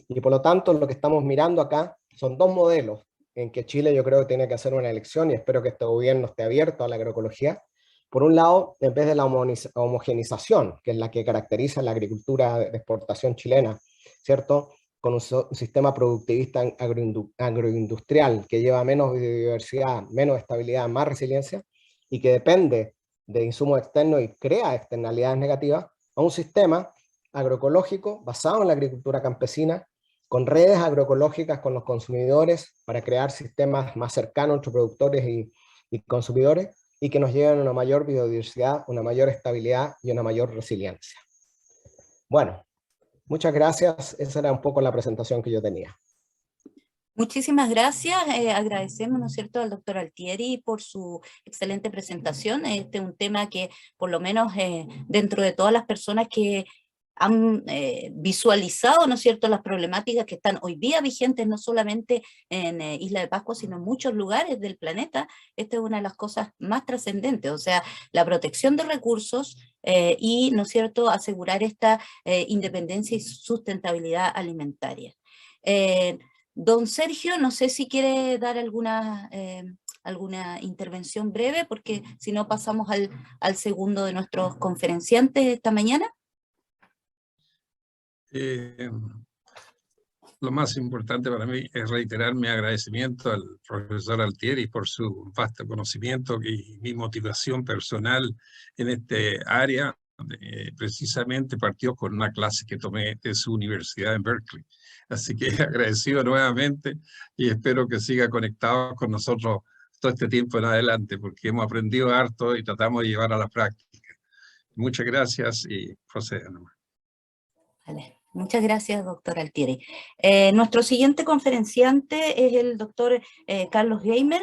Y por lo tanto, lo que estamos mirando acá son dos modelos en que Chile yo creo que tiene que hacer una elección, y espero que este gobierno esté abierto a la agroecología. Por un lado, en vez de la homogenización, que es la que caracteriza la agricultura de exportación chilena, ¿cierto? Con un sistema productivista agroindustrial que lleva menos biodiversidad, menos estabilidad, más resiliencia, y que depende de insumos externos y crea externalidades negativas, a un sistema agroecológico basado en la agricultura campesina, con redes agroecológicas con los consumidores para crear sistemas más cercanos entre productores y consumidores, y que nos lleven a una mayor biodiversidad, una mayor estabilidad y una mayor resiliencia. Bueno, muchas gracias. Esa era un poco la presentación que yo tenía. Muchísimas gracias. Agradecemos, ¿no es cierto?, al doctor Altieri por su excelente presentación. Este es un tema que, por lo menos dentro de todas las personas que han visualizado, ¿no es cierto?, las problemáticas que están hoy día vigentes, no solamente en Isla de Pascua, sino en muchos lugares del planeta, esta es una de las cosas más trascendentes, o sea, la protección de recursos y, ¿no es cierto?, asegurar esta independencia y sustentabilidad alimentaria. Don Sergio, no sé si quiere dar alguna intervención breve, porque si no pasamos al segundo de nuestros conferenciantes esta mañana. Lo más importante para mí es reiterar mi agradecimiento al profesor Altieri por su vasto conocimiento y mi motivación personal en este área. Precisamente partió con una clase que tomé de su universidad en Berkeley. Así que agradecido nuevamente y espero que siga conectado con nosotros todo este tiempo en adelante, porque hemos aprendido harto y tratamos de llevar a la práctica. Muchas gracias y procedan. Vale. Muchas gracias, doctor Altieri. Nuestro siguiente conferenciante es el doctor Carlos Geimer,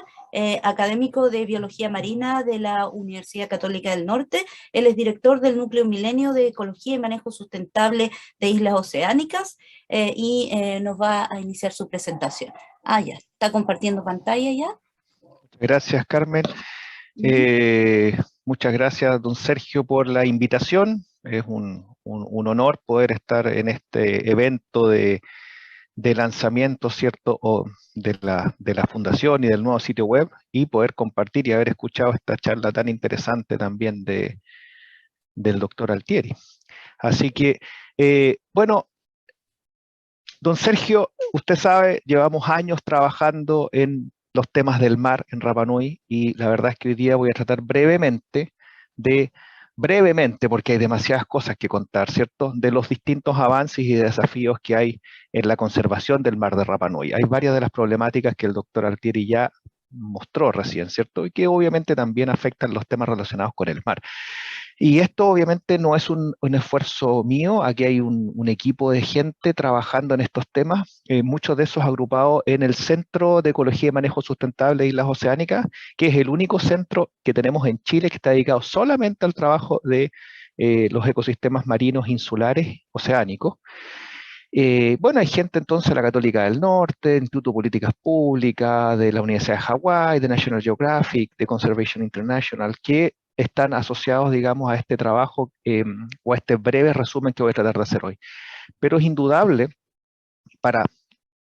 académico de Biología Marina de la Universidad Católica del Norte. Él es director del Núcleo Milenio de Ecología y Manejo Sustentable de Islas Oceánicas y nos va a iniciar su presentación. Ya, ¿está compartiendo pantalla ya? Gracias, Carmen. Muchas gracias, don Sergio, por la invitación. Es un honor poder estar en este evento de lanzamiento, ¿cierto?, de la fundación y del nuevo sitio web, y poder compartir y haber escuchado esta charla tan interesante también del doctor Altieri. Así que, bueno, don Sergio, usted sabe, llevamos años trabajando en los temas del mar en Rapa Nui, y la verdad es que hoy día voy a tratar brevemente, porque hay demasiadas cosas que contar, ¿cierto?, de los distintos avances y desafíos que hay en la conservación del mar de Rapa Nui. Hay varias de las problemáticas que el doctor Altieri ya mostró recién, ¿cierto?, y que obviamente también afectan los temas relacionados con el mar. Y esto obviamente no es un esfuerzo mío, aquí hay un equipo de gente trabajando en estos temas, muchos de esos agrupados en el Centro de Ecología y Manejo Sustentable de Islas Oceánicas, que es el único centro que tenemos en Chile que está dedicado solamente al trabajo de los ecosistemas marinos insulares oceánicos. Bueno, hay gente entonces de la Católica del Norte, del Instituto de Políticas Públicas, de la Universidad de Hawái, de National Geographic, de Conservation International, que están asociados, digamos, a este trabajo o a este breve resumen que voy a tratar de hacer hoy. Pero es indudable, para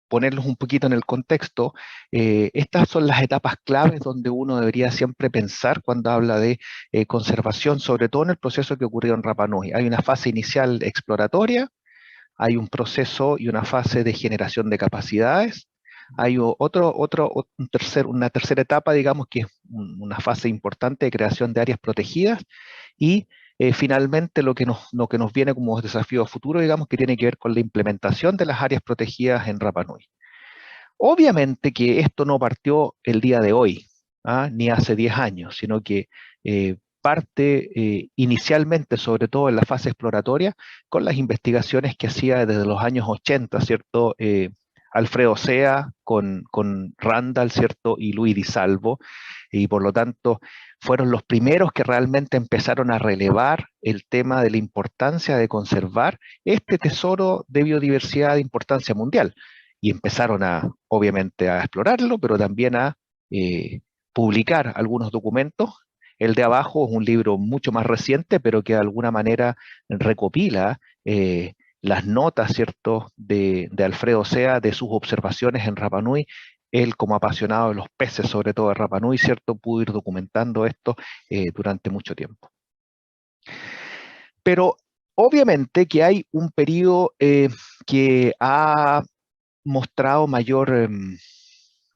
ponerlos un poquito en el contexto, estas son las etapas claves donde uno debería siempre pensar cuando habla de conservación, sobre todo en el proceso que ocurrió en Rapa Nui. Hay una fase inicial exploratoria, hay un proceso y una fase de generación de capacidades, hay una tercera etapa, digamos, que es una fase importante de creación de áreas protegidas, y finalmente lo que nos viene como desafío futuro, digamos, que tiene que ver con la implementación de las áreas protegidas en Rapa Nui. Obviamente que esto no partió el día de hoy, ni hace 10 años, sino que parte inicialmente, sobre todo en la fase exploratoria, con las investigaciones que hacía desde los años 80, ¿cierto?, Alfredo Sea con Randall, ¿cierto?, y Luis Di Salvo, y por lo tanto fueron los primeros que realmente empezaron a relevar el tema de la importancia de conservar este tesoro de biodiversidad de importancia mundial, y empezaron obviamente a explorarlo, pero también a publicar algunos documentos. El de abajo es un libro mucho más reciente, pero que de alguna manera recopila las notas, ¿cierto?, de Alfredo Sea, de sus observaciones en Rapa Nui, él, como apasionado de los peces, sobre todo de Rapa Nui, ¿cierto?, pudo ir documentando esto durante mucho tiempo. Pero obviamente que hay un periodo que ha mostrado mayor,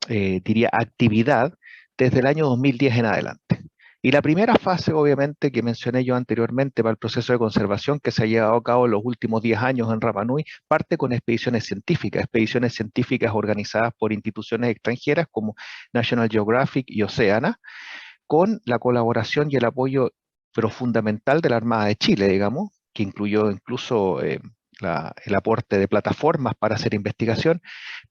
diría, actividad desde el año 2010 en adelante. Y la primera fase, obviamente, que mencioné yo anteriormente para el proceso de conservación que se ha llevado a cabo en los últimos 10 años en Rapa Nui, parte con expediciones científicas organizadas por instituciones extranjeras como National Geographic y Oceana, con la colaboración y el apoyo, pero fundamental, de la Armada de Chile, digamos, que incluyó incluso el aporte de plataformas para hacer investigación,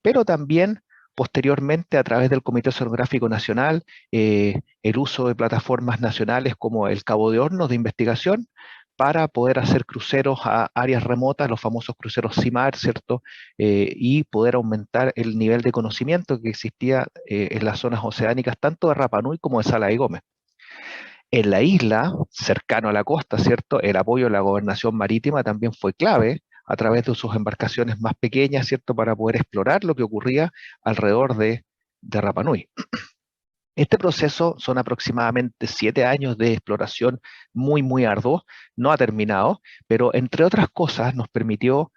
pero también posteriormente a través del Comité Oceanográfico Nacional, el uso de plataformas nacionales como el Cabo de Hornos de investigación para poder hacer cruceros a áreas remotas, los famosos cruceros CIMAR, ¿cierto? Y poder aumentar el nivel de conocimiento que existía en las zonas oceánicas, tanto de Rapa Nui como de Sala y Gómez. En la isla, cercano a la costa, ¿cierto?, el apoyo de la gobernación marítima también fue clave a través de sus embarcaciones más pequeñas, ¿cierto?, para poder explorar lo que ocurría alrededor de Rapa Nui. Este proceso son aproximadamente 7 años de exploración muy arduo, no ha terminado, pero entre otras cosas nos permitió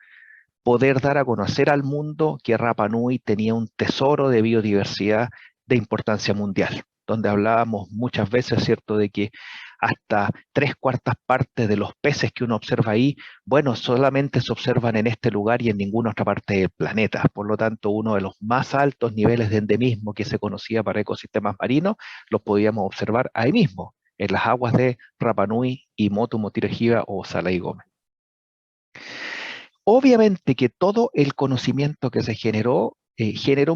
poder dar a conocer al mundo que Rapa Nui tenía un tesoro de biodiversidad de importancia mundial, donde hablábamos muchas veces, ¿cierto?, de que hasta 3/4 partes de los peces que uno observa ahí, bueno, solamente se observan en este lugar y en ninguna otra parte del planeta. Por lo tanto, uno de los más altos niveles de endemismo que se conocía para ecosistemas marinos, los podíamos observar ahí mismo, en las aguas de Rapa Nui y Motu Motirajiva o Sala y Gómez. Obviamente que todo el conocimiento que se generó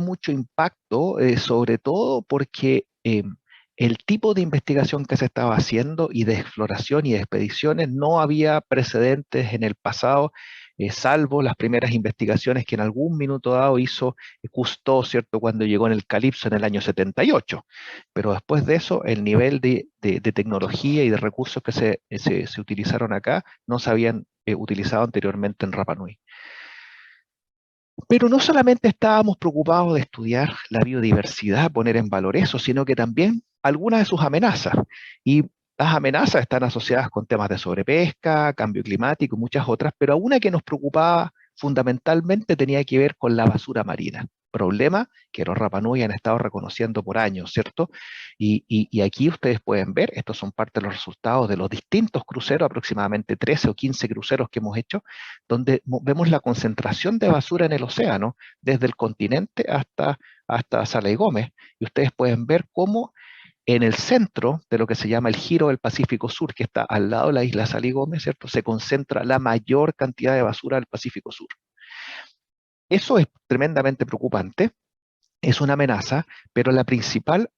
mucho impacto, sobre todo porque el tipo de investigación que se estaba haciendo y de exploración y de expediciones no había precedentes en el pasado, salvo las primeras investigaciones que en algún minuto dado hizo Cousteau, ¿cierto?, cuando llegó en el Calypso en el año 78. Pero después de eso, el nivel de tecnología y de recursos que se utilizaron acá no se habían utilizado anteriormente en Rapa Nui. Pero no solamente estábamos preocupados de estudiar la biodiversidad, poner en valor eso, sino que también algunas de sus amenazas. Y las amenazas están asociadas con temas de sobrepesca, cambio climático y muchas otras, pero una que nos preocupaba fundamentalmente tenía que ver con la basura marina. Problema que los Rapa Nui han estado reconociendo por años, ¿cierto? Y aquí ustedes pueden ver, estos son parte de los resultados de los distintos cruceros, aproximadamente 13 o 15 cruceros que hemos hecho, donde vemos la concentración de basura en el océano, desde el continente hasta Sala y Gómez, y ustedes pueden ver cómo en el centro de lo que se llama el giro del Pacífico Sur, que está al lado de la isla Sala y Gómez, ¿cierto?, se concentra la mayor cantidad de basura del Pacífico Sur. Eso es tremendamente preocupante, es una amenaza, pero la principal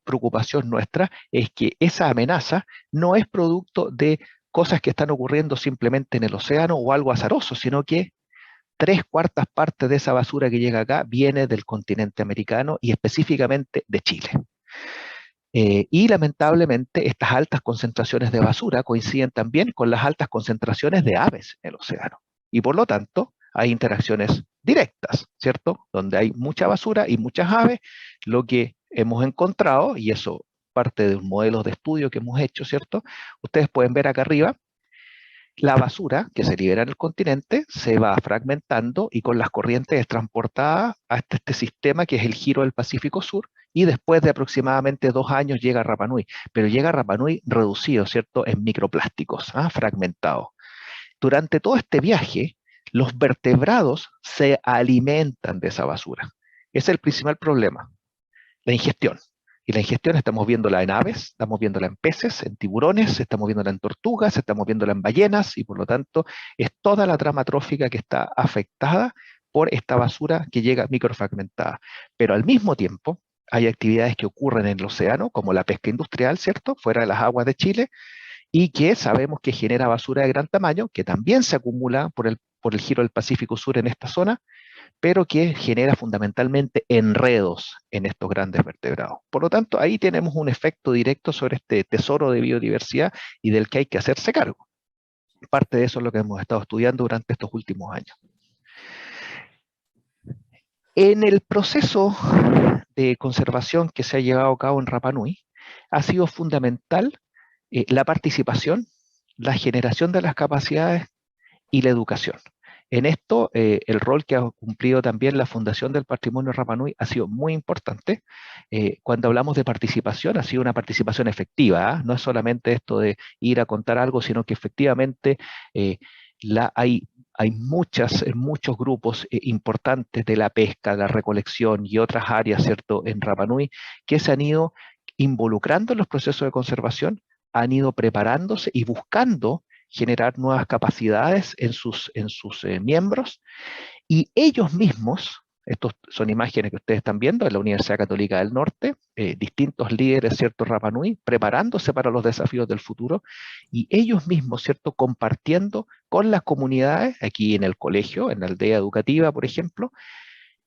preocupación nuestra es que esa amenaza no es producto de cosas que están ocurriendo simplemente en el océano o algo azaroso, sino que 3/4 partes de esa basura que llega acá viene del continente americano y específicamente de Chile. Y lamentablemente estas altas concentraciones de basura coinciden también con las altas concentraciones de aves en el océano. Y por lo tanto hay interacciones directas, ¿cierto? Donde hay mucha basura y muchas aves, lo que hemos encontrado, y eso parte de un modelo de estudio que hemos hecho, ¿cierto? Ustedes pueden ver acá arriba, la basura que se libera en el continente se va fragmentando y con las corrientes es transportada hasta este sistema que es el giro del Pacífico Sur, y después de aproximadamente 2 años llega a Rapa Nui, pero llega a Rapa Nui reducido, ¿cierto?, en microplásticos, fragmentados. Durante todo este viaje, los vertebrados se alimentan de esa basura. Ese es el principal problema, la ingestión. Y la ingestión estamos viéndola en aves, estamos viéndola en peces, en tiburones, estamos viéndola en tortugas, estamos viéndola en ballenas, y por lo tanto es toda la trama trófica que está afectada por esta basura que llega microfragmentada. Pero al mismo tiempo hay actividades que ocurren en el océano, como la pesca industrial, ¿cierto?, fuera de las aguas de Chile, y que sabemos que genera basura de gran tamaño, que también se acumula por el giro del Pacífico Sur en esta zona, pero que genera fundamentalmente enredos en estos grandes vertebrados. Por lo tanto, ahí tenemos un efecto directo sobre este tesoro de biodiversidad y del que hay que hacerse cargo. Parte de eso es lo que hemos estado estudiando durante estos últimos años. En el proceso de conservación que se ha llevado a cabo en Rapa Nui, ha sido fundamental la participación, la generación de las capacidades y la educación. En esto, el rol que ha cumplido también la Fundación del Patrimonio Rapa Nui ha sido muy importante. Cuando hablamos de participación, ha sido una participación efectiva, ¿eh? No es solamente esto de ir a contar algo, sino que efectivamente hay muchos grupos importantes de la pesca, la recolección y otras áreas, ¿cierto?, en Rapa Nui, que se han ido involucrando en los procesos de conservación, han ido preparándose y buscando generar nuevas capacidades en sus miembros, y ellos mismos, estos son imágenes que ustedes están viendo en la Universidad Católica del Norte, distintos líderes, ¿cierto?, Rapa Nui, preparándose para los desafíos del futuro, y ellos mismos, ¿cierto?, compartiendo con las comunidades, aquí en el colegio, en la aldea educativa, por ejemplo,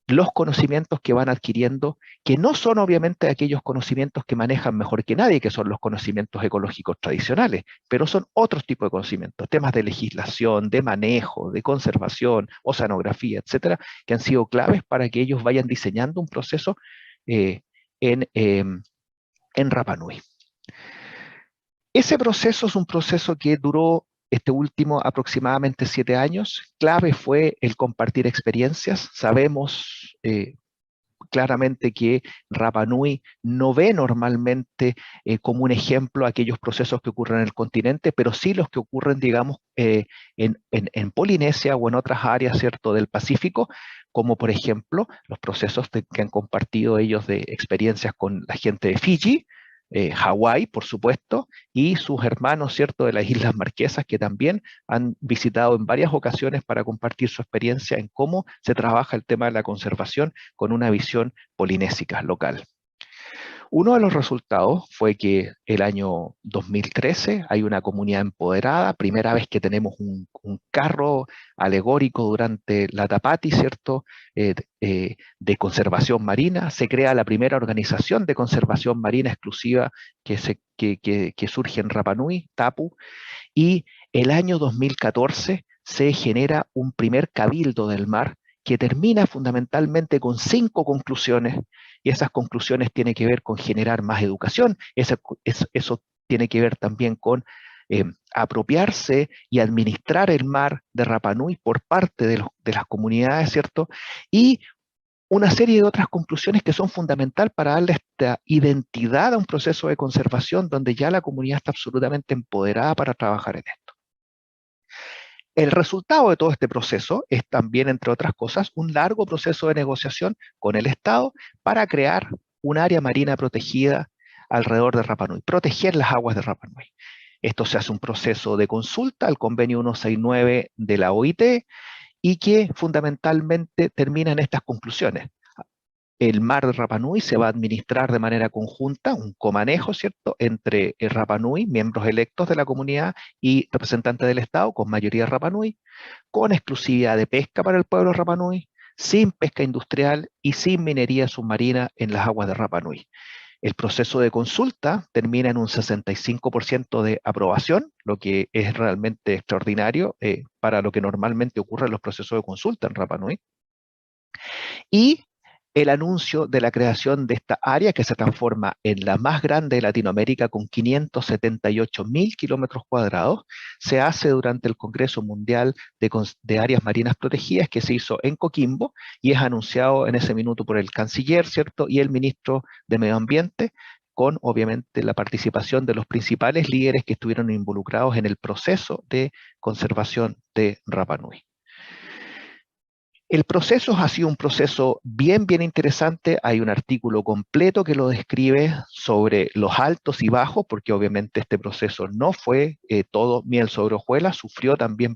los conocimientos que van adquiriendo, que no son obviamente aquellos conocimientos que manejan mejor que nadie, que son los conocimientos ecológicos tradicionales, pero son otros tipos de conocimientos, temas de legislación, de manejo, de conservación, oceanografía, etcétera, que han sido claves para que ellos vayan diseñando un proceso en Rapa Nui. Ese proceso es un proceso que duró este último aproximadamente 7 años. Clave fue el compartir experiencias. Sabemos claramente que Rapa Nui no ve normalmente como un ejemplo aquellos procesos que ocurren en el continente, pero sí los que ocurren, digamos, en Polinesia o en otras áreas, ¿cierto?, del Pacífico, como por ejemplo los procesos que han compartido ellos de experiencias con la gente de Fiji, Hawái, por supuesto, y sus hermanos, ¿cierto?, de las Islas Marquesas, que también han visitado en varias ocasiones para compartir su experiencia en cómo se trabaja el tema de la conservación con una visión polinésica local. Uno de los resultados fue que el año 2013 hay una comunidad empoderada, primera vez que tenemos un carro alegórico durante la Tapati, ¿cierto?, de conservación marina. Se crea la primera organización de conservación marina exclusiva que surge en Rapa Nui, TAPU, y el año 2014 se genera un primer cabildo del mar que termina fundamentalmente con 5 conclusiones, y esas conclusiones tienen que ver con generar más educación, eso tiene que ver también con apropiarse y administrar el mar de Rapa Nui por parte de las comunidades, ¿cierto? Y una serie de otras conclusiones que son fundamentales para darle esta identidad a un proceso de conservación donde ya la comunidad está absolutamente empoderada para trabajar en esto. El resultado de todo este proceso es también, entre otras cosas, un largo proceso de negociación con el Estado para crear un área marina protegida alrededor de Rapa Nui, proteger las aguas de Rapa Nui. Esto se hace un proceso de consulta al convenio 169 de la OIT y que fundamentalmente termina en estas conclusiones. El mar de Rapa Nui se va a administrar de manera conjunta, un comanejo, ¿cierto?, entre Rapa Nui, miembros electos de la comunidad, y representantes del Estado, con mayoría Rapa Nui, con exclusividad de pesca para el pueblo de Rapa Nui, sin pesca industrial y sin minería submarina en las aguas de Rapa Nui. El proceso de consulta termina en un 65% de aprobación, lo que es realmente extraordinario para lo que normalmente ocurre en los procesos de consulta en Rapa Nui. Y el anuncio de la creación de esta área que se transforma en la más grande de Latinoamérica con 578.000 kilómetros cuadrados, se hace durante el Congreso Mundial de Áreas Marinas Protegidas que se hizo en Coquimbo y es anunciado en ese minuto por el canciller, ¿cierto?, y el ministro de Medio Ambiente, con obviamente la participación de los principales líderes que estuvieron involucrados en el proceso de conservación de Rapa Nui. El proceso ha sido un proceso bien interesante. Hay un artículo completo que lo describe sobre los altos y bajos, porque obviamente este proceso no fue todo miel sobre hojuelas, sufrió también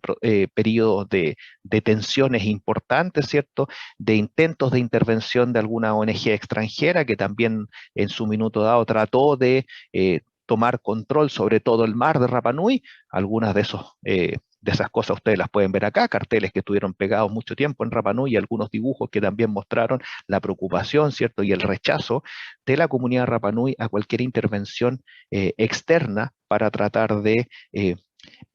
periodos de tensiones importantes, ¿cierto?, de intentos de intervención de alguna ONG extranjera que también en su minuto dado trató de tomar control sobre todo el mar de Rapa Nui. Algunas de esas cosas ustedes las pueden ver acá, carteles que estuvieron pegados mucho tiempo en Rapa Nui y algunos dibujos que también mostraron la preocupación, ¿cierto?, y el rechazo de la comunidad Rapa Nui a cualquier intervención externa para tratar de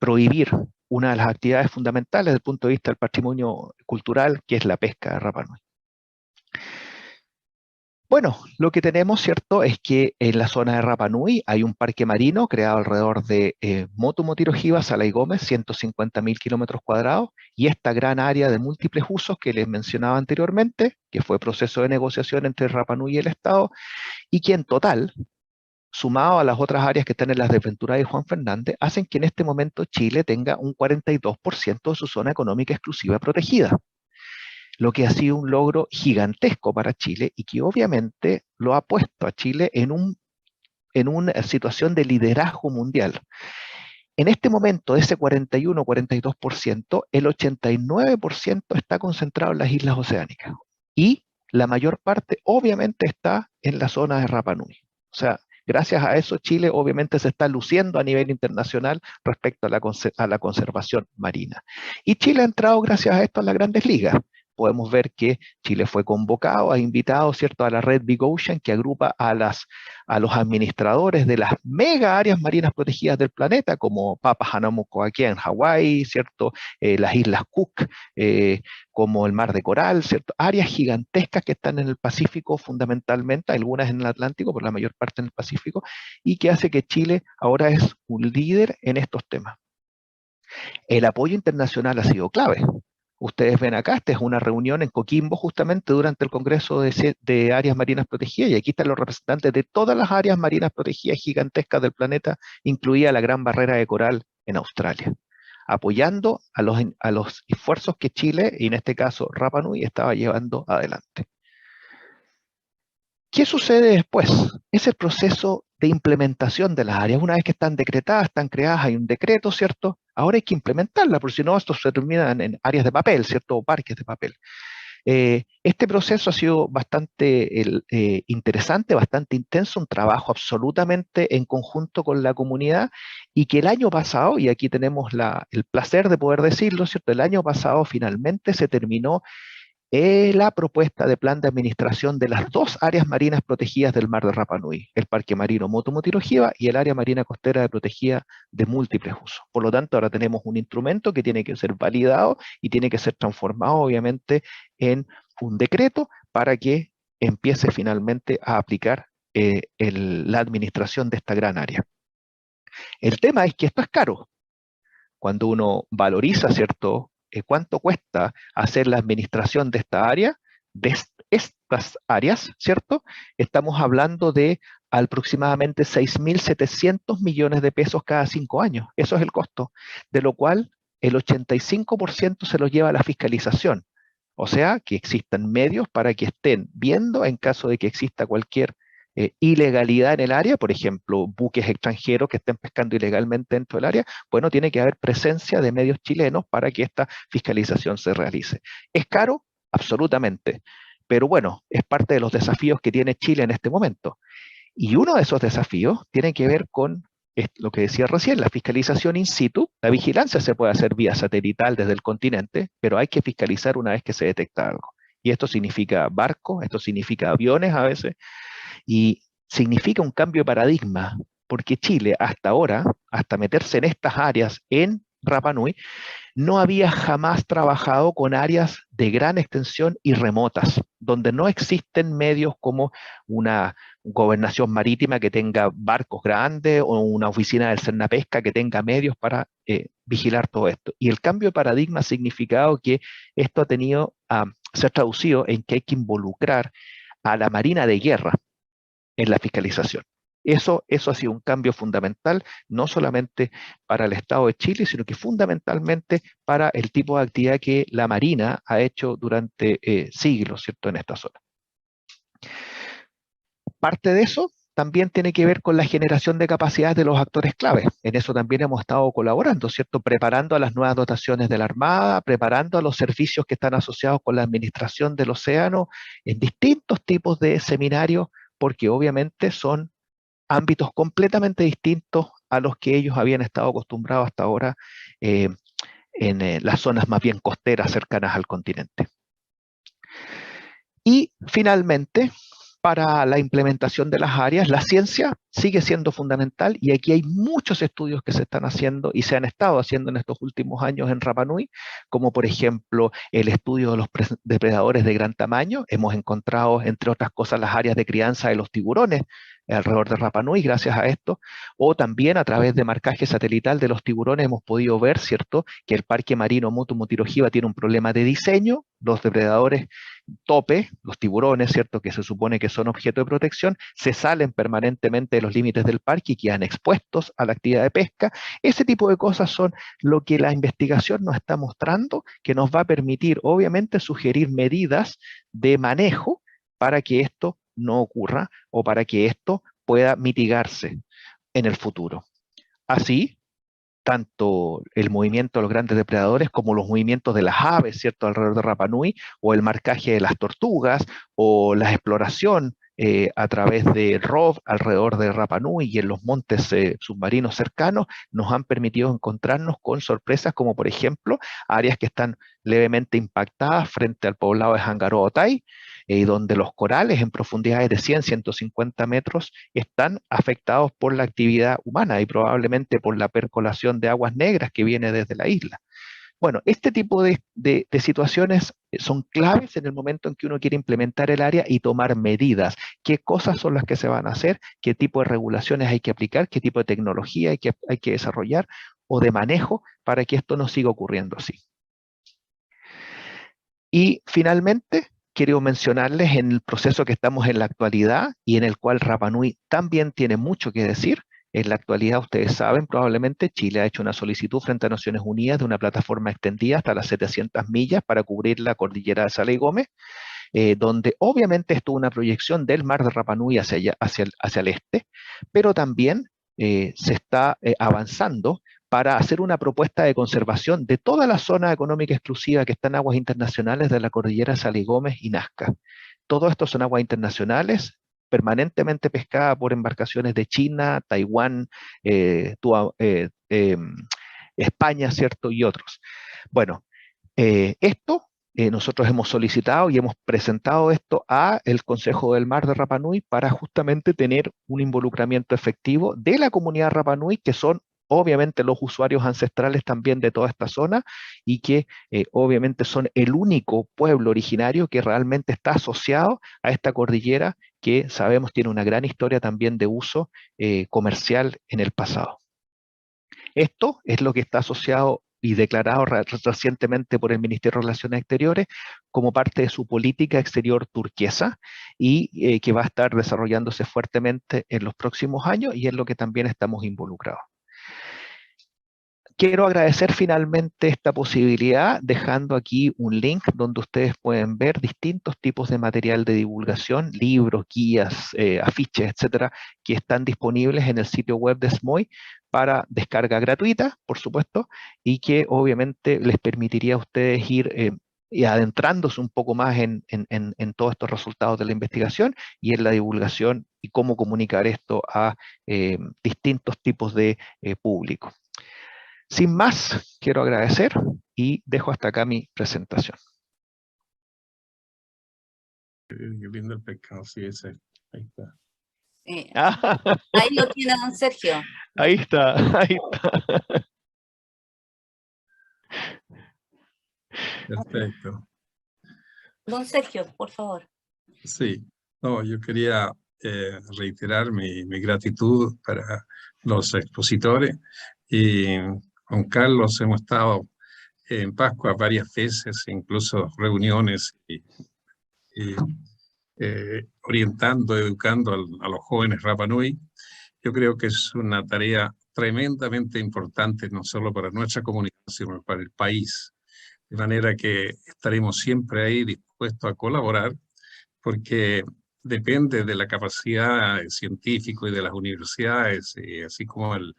prohibir una de las actividades fundamentales desde el punto de vista del patrimonio cultural, que es la pesca de Rapa Nui. Bueno, lo que tenemos, ¿cierto?, es que en la zona de Rapa Nui hay un parque marino creado alrededor de Motu Motiro Hiva, Sala y Gómez, 150.000 kilómetros cuadrados, y esta gran área de múltiples usos que les mencionaba anteriormente, que fue proceso de negociación entre Rapa Nui y el Estado, y que en total, sumado a las otras áreas que están en las desventuras de Juan Fernández, hacen que en este momento Chile tenga un 42% de su zona económica exclusiva protegida, lo que ha sido un logro gigantesco para Chile y que obviamente lo ha puesto a Chile en una situación de liderazgo mundial. En este momento, de ese 41-42%, el 89% está concentrado en las islas oceánicas y la mayor parte obviamente está en la zona de Rapa Nui. O sea, gracias a eso Chile obviamente se está luciendo a nivel internacional respecto a la conservación marina. Y Chile ha entrado gracias a esto a las grandes ligas. Podemos ver que Chile fue convocado, ha invitado, ¿cierto?, a la red Big Ocean, que agrupa a los administradores de las mega áreas marinas protegidas del planeta, como Papahānaumoku aquí en Hawái, ¿cierto?, las Islas Cook, como el Mar de Coral, ¿cierto?, áreas gigantescas que están en el Pacífico fundamentalmente, algunas en el Atlántico, pero la mayor parte en el Pacífico, y que hace que Chile ahora es un líder en estos temas. El apoyo internacional ha sido clave. Ustedes ven acá, esta es una reunión en Coquimbo justamente durante el Congreso de Áreas Marinas Protegidas, y aquí están los representantes de todas las áreas marinas protegidas gigantescas del planeta, incluida la Gran Barrera de Coral en Australia, apoyando a los esfuerzos que Chile, y en este caso Rapa Nui, estaba llevando adelante. ¿Qué sucede después? Es el proceso de implementación de las áreas. Una vez que están decretadas, están creadas, hay un decreto, ¿cierto? Ahora hay que implementarla, porque si no, esto se termina en áreas de papel, ¿cierto? O parques de papel. Este proceso ha sido bastante interesante, bastante intenso, un trabajo absolutamente en conjunto con la comunidad, y que el año pasado, y aquí tenemos el placer de poder decirlo, ¿cierto? El año pasado finalmente se terminó la propuesta de plan de administración de las dos áreas marinas protegidas del mar de Rapa Nui, el Parque Marino Motu Motiro Hiva y el área marina costera protegida de múltiples usos. Por lo tanto, ahora tenemos un instrumento que tiene que ser validado y tiene que ser transformado, obviamente, en un decreto para que empiece finalmente a aplicar la administración de esta gran área. El tema es que esto es caro. Cuando uno valoriza, ¿cierto?, cuánto cuesta hacer la administración de esta área, de estas áreas, ¿cierto? Estamos hablando de aproximadamente 6.700 millones de pesos cada 5 años. Eso es el costo, de lo cual el 85% se lo lleva a la fiscalización. O sea, que existan medios para que estén viendo en caso de que exista cualquier ilegalidad en el área, por ejemplo, buques extranjeros que estén pescando ilegalmente dentro del área. Bueno, tiene que haber presencia de medios chilenos para que esta fiscalización se realice. ¿Es caro? Absolutamente. Pero bueno, es parte de los desafíos que tiene Chile en este momento. Y uno de esos desafíos tiene que ver con lo que decía recién, la fiscalización in situ. La vigilancia se puede hacer vía satelital desde el continente, pero hay que fiscalizar una vez que se detecta algo. Y esto significa barcos, esto significa aviones a veces, y significa un cambio de paradigma, porque Chile hasta ahora, hasta meterse en estas áreas en Rapa Nui, no había jamás trabajado con áreas de gran extensión y remotas, donde no existen medios como una gobernación marítima que tenga barcos grandes o una oficina del Cernapesca que tenga medios para vigilar todo esto. Y el cambio de paradigma ha significado que esto ha tenido se ha traducido en que hay que involucrar a la Marina de Guerra en la fiscalización. Eso ha sido un cambio fundamental, no solamente para el Estado de Chile, sino que fundamentalmente para el tipo de actividad que la Marina ha hecho durante siglos, ¿cierto?, en esta zona. Parte de eso también tiene que ver con la generación de capacidades de los actores clave. En eso también hemos estado colaborando, ¿cierto?, preparando a las nuevas dotaciones de la Armada, preparando a los servicios que están asociados con la administración del océano en distintos tipos de seminarios, porque obviamente son ámbitos completamente distintos a los que ellos habían estado acostumbrados hasta ahora en las zonas más bien costeras cercanas al continente. Y finalmente, para la implementación de las áreas, la ciencia sigue siendo fundamental y aquí hay muchos estudios que se están haciendo y se han estado haciendo en estos últimos años en Rapa Nui, como por ejemplo el estudio de los depredadores de gran tamaño. Hemos encontrado, entre otras cosas, las áreas de crianza de los tiburones alrededor de Rapa Nui gracias a esto, o también a través de marcaje satelital de los tiburones hemos podido ver, ¿cierto?, que el Parque Marino Mutu-Mutirojiva tiene un problema de diseño. Los depredadores tope, los tiburones, ¿cierto?, que se supone que son objeto de protección, se salen permanentemente de los límites del parque y quedan expuestos a la actividad de pesca. Ese tipo de cosas son lo que la investigación nos está mostrando, que nos va a permitir, obviamente, sugerir medidas de manejo para que esto no ocurra o para que esto pueda mitigarse en el futuro. Así, tanto el movimiento de los grandes depredadores como los movimientos de las aves, ¿cierto?, alrededor de Rapa Nui, o el marcaje de las tortugas, o la exploración a través de ROV alrededor de Rapa Nui y en los montes submarinos cercanos, nos han permitido encontrarnos con sorpresas como, por ejemplo, áreas que están levemente impactadas frente al poblado de Hangaroa-Otay, donde los corales en profundidades de 100-150 metros están afectados por la actividad humana y probablemente por la percolación de aguas negras que viene desde la isla. Bueno, este tipo de situaciones son claves en el momento en que uno quiere implementar el área y tomar medidas. ¿Qué cosas son las que se van a hacer? ¿Qué tipo de regulaciones hay que aplicar? ¿Qué tipo de tecnología hay que desarrollar o de manejo para que esto no siga ocurriendo así? Y finalmente, quiero mencionarles en el proceso que estamos en la actualidad y en el cual Rapa Nui también tiene mucho que decir. En la actualidad, ustedes saben, probablemente Chile ha hecho una solicitud frente a Naciones Unidas de una plataforma extendida hasta las 700 millas para cubrir la cordillera de Sala y Gómez, donde obviamente esto es una proyección del mar de Rapa Nui hacia el este, pero también se está avanzando para hacer una propuesta de conservación de toda la zona económica exclusiva que está en aguas internacionales de la cordillera de Sala y Gómez y Nazca. Todo esto son aguas internacionales, permanentemente pescada por embarcaciones de China, Taiwán, España, ¿cierto? Y otros. Bueno, nosotros hemos solicitado y hemos presentado esto a el Consejo del Mar de Rapa Nui para justamente tener un involucramiento efectivo de la comunidad Rapa Nui, que son obviamente los usuarios ancestrales también de toda esta zona y que obviamente son el único pueblo originario que realmente está asociado a esta cordillera que sabemos tiene una gran historia también de uso comercial en el pasado. Esto es lo que está asociado y declarado recientemente por el Ministerio de Relaciones Exteriores como parte de su política exterior turquesa y que va a estar desarrollándose fuertemente en los próximos años y es lo que también estamos involucrados. Quiero agradecer finalmente esta posibilidad, dejando aquí un link donde ustedes pueden ver distintos tipos de material de divulgación, libros, guías, afiches, etcétera, que están disponibles en el sitio web de SMOI para descarga gratuita, por supuesto, y que obviamente les permitiría a ustedes ir y adentrándose un poco más en todos estos resultados de la investigación y en la divulgación y cómo comunicar esto a distintos tipos de público. Sin más, quiero agradecer y dejo hasta acá mi presentación. Qué lindo el pescado, sí, ese. Ahí está. Ahí lo tiene don Sergio. Ahí está, ahí está. Perfecto. Don Sergio, por favor. Sí, no, yo quería reiterar mi gratitud para los expositores y con Carlos hemos estado en Pascua varias veces, incluso reuniones y orientando, educando a los jóvenes Rapa Nui. Yo creo que es una tarea tremendamente importante, no solo para nuestra comunidad, sino para el país. De manera que estaremos siempre ahí dispuestos a colaborar, porque depende de la capacidad científica y de las universidades, así como el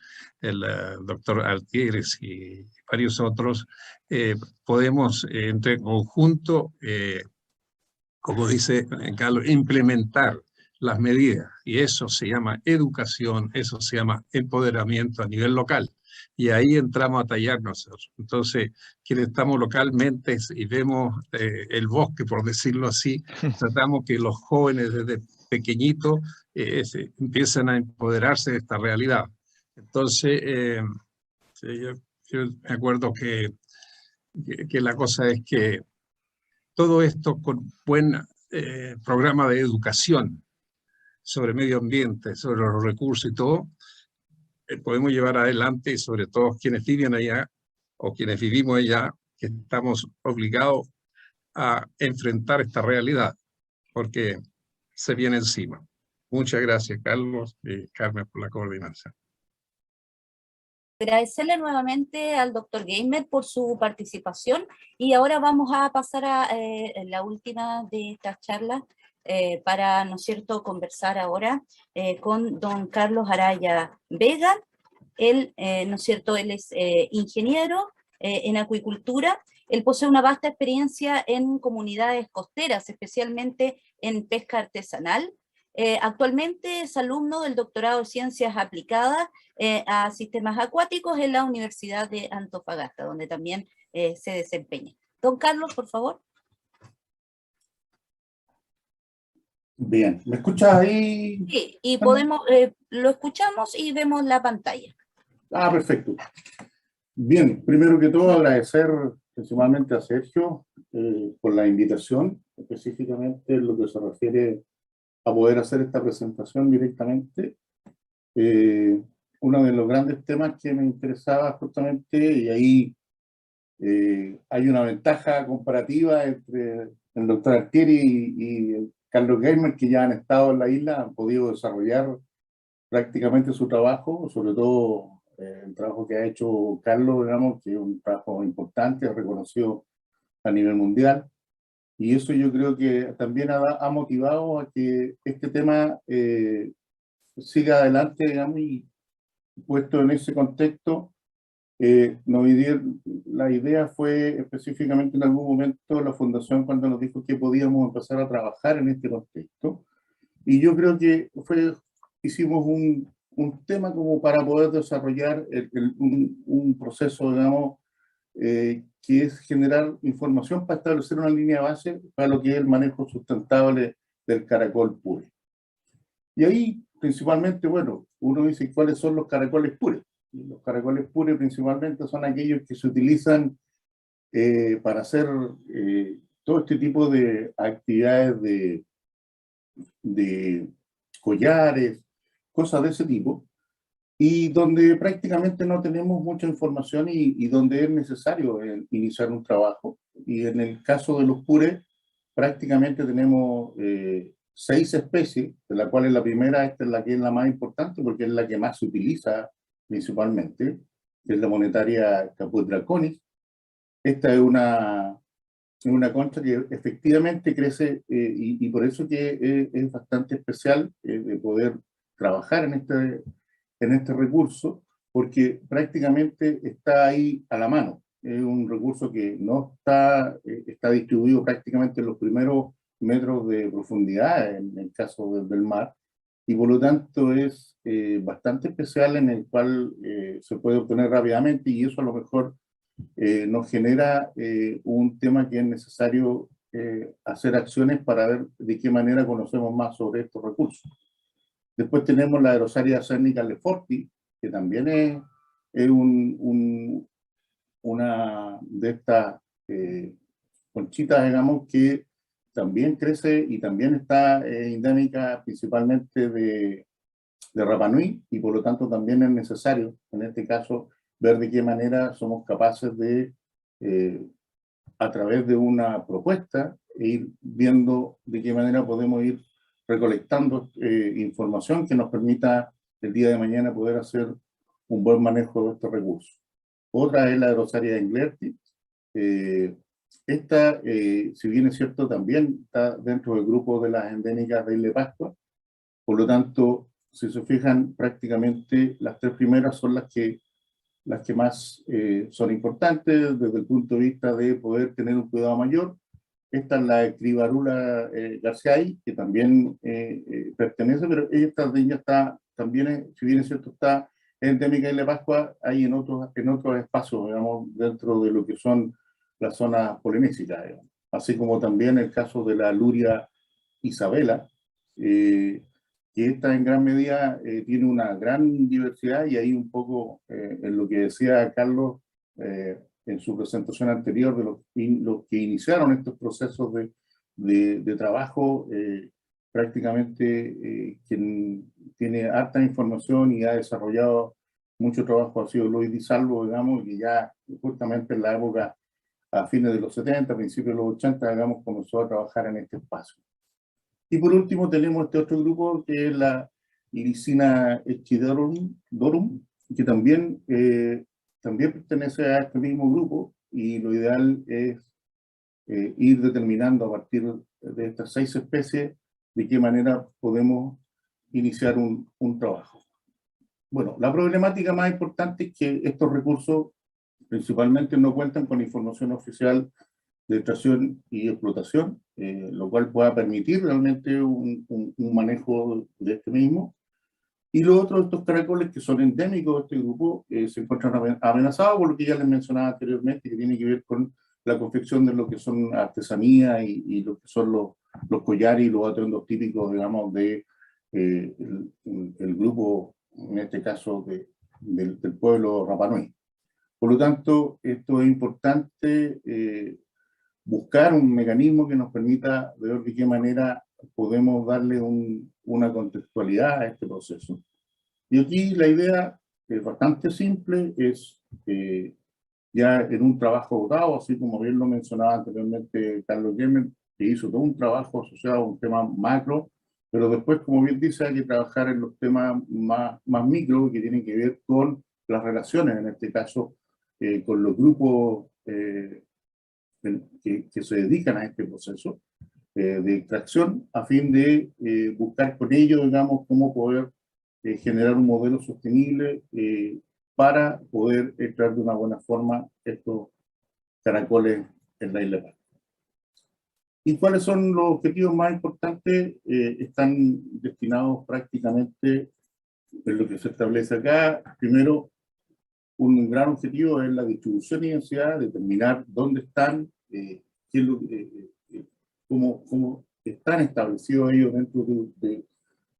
doctor Altieres y varios otros, podemos entre conjunto, como dice Carlos, implementar las medidas. Y eso se llama educación, eso se llama empoderamiento a nivel local. Y ahí entramos a tallar nosotros. Entonces, quienes estamos localmente y vemos el bosque, por decirlo así, tratamos que los jóvenes desde pequeñitos empiezan a empoderarse de esta realidad. Entonces, sí, yo me acuerdo que la cosa es que todo esto con buen programa de educación sobre medio ambiente, sobre los recursos y todo, podemos llevar adelante, y sobre todo quienes viven allá o quienes vivimos allá, que estamos obligados a enfrentar esta realidad, porque se viene encima. Muchas gracias, Carlos y Carmen, por la coordinación. Agradecerle nuevamente al doctor Gamer por su participación, y ahora vamos a pasar a la última de estas charlas para, ¿no es cierto?, conversar ahora con don Carlos Araya Vega. Él, ¿no es cierto?, él es ingeniero en acuicultura. Él posee una vasta experiencia en comunidades costeras, especialmente en pesca artesanal. Actualmente es alumno del doctorado de Ciencias Aplicadas a Sistemas Acuáticos en la Universidad de Antofagasta, donde también se desempeña. Don Carlos, por favor. Bien, ¿me escuchas ahí? Sí, y podemos, lo escuchamos y vemos la pantalla. Ah, perfecto. Bien, primero que todo agradecer principalmente a Sergio por la invitación, específicamente en lo que se refiere a poder hacer esta presentación directamente. Uno de los grandes temas que me interesaba justamente, y ahí hay una ventaja comparativa entre el doctor Altieri y el Carlos Gamer, que ya han estado en la isla, han podido desarrollar prácticamente su trabajo, sobre todo el trabajo que ha hecho Carlos, digamos, que es un trabajo importante, reconocido a nivel mundial. Y eso yo creo que también ha motivado a que este tema siga adelante, digamos, y puesto en ese contexto, la idea fue específicamente en algún momento la fundación cuando nos dijo que podíamos empezar a trabajar en este contexto. Y yo creo que hicimos un tema como para poder desarrollar un proceso, digamos, que es generar información para establecer una línea base para lo que es el manejo sustentable del caracol pure. Y ahí, principalmente, bueno, uno dice cuáles son los caracoles pures. Y los caracoles pures principalmente son aquellos que se utilizan para hacer todo este tipo de actividades de collares, cosas de ese tipo, y donde prácticamente no tenemos mucha información y donde es necesario iniciar un trabajo. Y en el caso de los pures, prácticamente tenemos 6 especies, de las cuales la primera, esta es la que es la más importante, porque es la que más se utiliza principalmente, que es la monetaria Caput draconis. Esta es una concha que efectivamente crece y por eso que es bastante especial de poder trabajar en este recurso, porque prácticamente está ahí a la mano. Es un recurso que no está distribuido prácticamente en los primeros metros de profundidad en el caso del mar, y por lo tanto es bastante especial, en el cual se puede obtener rápidamente, y eso a lo mejor nos genera un tema que es necesario hacer acciones para ver de qué manera conocemos más sobre estos recursos. Después tenemos la Drossaria cernica leforti, que también es una de estas conchitas, digamos, que también crece y también está endémica principalmente de Rapa Nui, y por lo tanto también es necesario, en este caso, ver de qué manera somos capaces de, a través de una propuesta, ir viendo de qué manera podemos ir recolectando información que nos permita el día de mañana poder hacer un buen manejo de estos recursos. Otra es la Drossaria englerti. Esta, si bien es cierto, también está dentro del grupo de las endémicas de Isla de Pascua. Por lo tanto, si se fijan, prácticamente las 3 primeras son las que más son importantes desde el punto de vista de poder tener un cuidado mayor. Esta es la Cribarula garciai, que también pertenece, pero esta ya está, también, si bien es cierto, está endémica de Isla de Pascua, hay en otros espacios, digamos, dentro de lo que son las zonas polinésicas, digamos. Así como también el caso de la Luria Isabela, que esta en gran medida tiene una gran diversidad, y ahí un poco en lo que decía Carlos en su presentación anterior, de los que iniciaron estos procesos de trabajo, prácticamente quien tiene harta información y ha desarrollado mucho trabajo ha sido Luis Di Salvo, digamos, que ya justamente en la época, a fines de los 70, principios de los 80, digamos, comenzó a trabajar en este espacio. Y por último tenemos este otro grupo que es la Lycina echidorum, que también pertenece a este mismo grupo, y lo ideal es ir determinando a partir de estas 6 especies de qué manera podemos iniciar un trabajo. Bueno, la problemática más importante es que estos recursos principalmente no cuentan con información oficial de extracción y explotación, lo cual pueda permitir realmente un manejo de este mismo. Y los otros, estos caracoles que son endémicos de este grupo, se encuentran amenazados por lo que ya les mencionaba anteriormente, que tiene que ver con la confección de lo que son artesanía y lo que son los collares y los atuendos típicos, digamos, de el grupo, en este caso, del pueblo Rapa Nui. Por lo tanto, esto es importante, buscar un mecanismo que nos permita ver de qué manera podemos darle una contextualidad a este proceso. Y aquí la idea es bastante simple, es ya en un trabajo votado, así como bien lo mencionaba anteriormente Carlos Gemer, que hizo todo un trabajo asociado a un tema macro, pero después, como bien dice, hay que trabajar en los temas más micro, que tienen que ver con las relaciones, en este caso, con los grupos que se dedican a este proceso de extracción, a fin de buscar con ellos, digamos, cómo poder generar un modelo sostenible para poder extraer de una buena forma estos caracoles en la isla de Pascua. ¿Y cuáles son los objetivos más importantes? Están destinados prácticamente en lo que se establece acá. Primero, un gran objetivo es la distribución y densidad, determinar dónde están, cómo están establecidos ellos dentro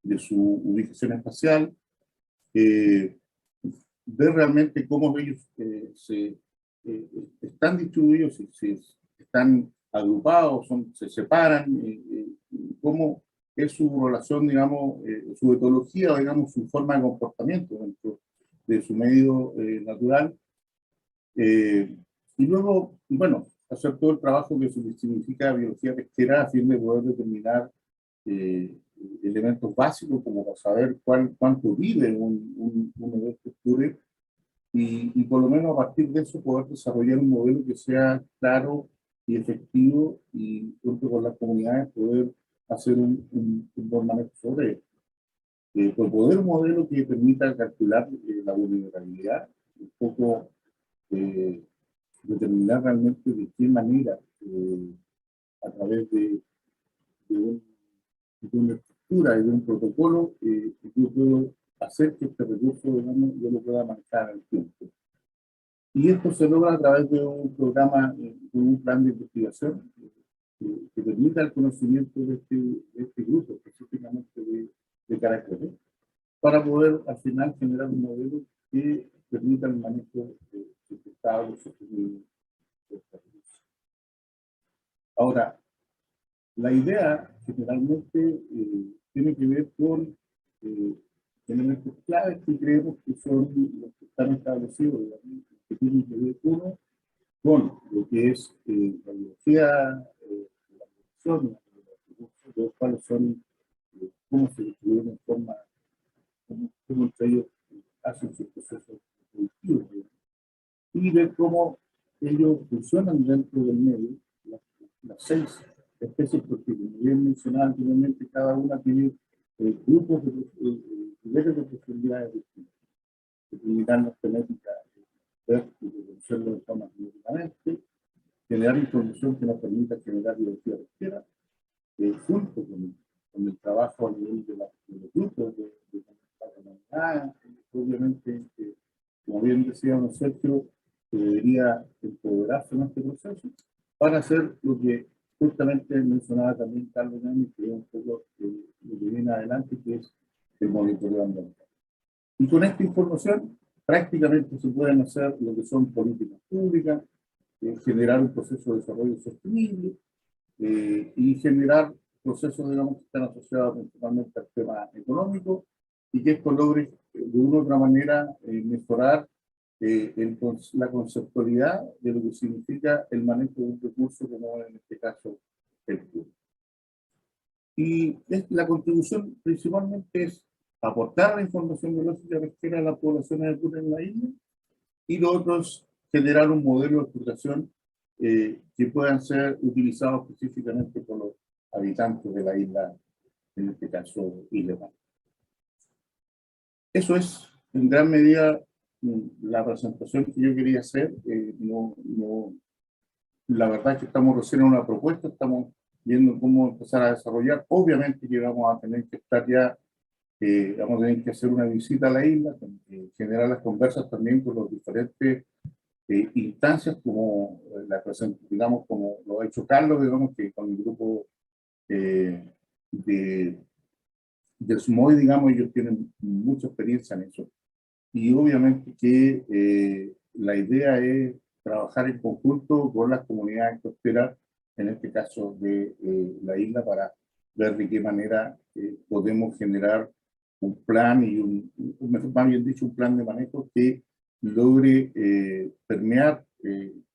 de su ubicación espacial, ver realmente cómo ellos están distribuidos, si están agrupados, se separan, cómo es su relación, digamos, su etología, o digamos, su forma de comportamiento dentro de su medio natural. Y luego, bueno, hacer todo el trabajo que significa biología pesquera a fin de poder determinar elementos básicos como para saber cuánto vive uno de estos cures, y por lo menos a partir de eso poder desarrollar un modelo que sea claro y efectivo, y junto con las comunidades poder hacer un buen manejo sobre esto. Proponer un modelo que permita calcular la vulnerabilidad, un poco determinar realmente de qué manera, a través de una estructura y de un protocolo, yo puedo hacer que este recurso, digamos, yo lo pueda manejar al tiempo. Y esto se logra a través de un programa, de un plan de investigación que permita el conocimiento de este grupo, específicamente de caracteres, para poder al final generar un modelo que permita el manejo estable, sostenible de esta recurso. Ahora, la idea generalmente tiene que ver con elementos claves que creemos que son los que están establecidos, digamos, que tienen que ver uno con lo que es la biología, la producción, los cuales son cómo se distribuyen en forma, cómo entre ellos hacen sus procesos productivos, y ver cómo ellos funcionan dentro del medio, las 6 especies, porque como bien mencionaba anteriormente, cada una tiene grupos de niveles de posibilidades distintas, determinar las genéticas, ver y reproducirlo de forma genéticamente, generar información que nos permita generar biología pesquera, junto con el trabajo a nivel de los grupos de la comunidad. Obviamente, como bien decía don Sergio, que debería empoderarse en este proceso para hacer lo que justamente mencionaba también Carlos Gemer, que es un poco lo que viene adelante, que es el monitoreo ambiental. Y con esta información prácticamente se pueden hacer lo que son políticas públicas, generar un proceso de desarrollo sostenible y generar procesos, digamos, que están asociados principalmente al tema económico y que esto logre de una u otra manera mejorar la conceptualidad de lo que significa el manejo de un recurso como en este caso el público. Y la contribución principalmente es aportar la información biológica pesquera a las poblaciones de tuna en la isla, y lo otro es generar un modelo de explotación que puedan ser utilizados específicamente por los habitantes de la isla, en este caso Isla Marina. Eso es en gran medida la presentación que yo quería hacer. La verdad es que estamos recién en una propuesta, estamos viendo cómo empezar a desarrollar. Obviamente que vamos a tener que estar ya, vamos a tener que hacer una visita a la isla, generar las conversas también con los diferentes instancias, como digamos, como lo ha hecho Carlos, digamos, que con el grupo de SMOI, digamos, ellos tienen mucha experiencia en eso. Y obviamente que la idea es trabajar en conjunto con las comunidades costeras, en este caso de la isla, para ver de qué manera podemos generar un plan y más bien dicho, un plan de manejo que logre permear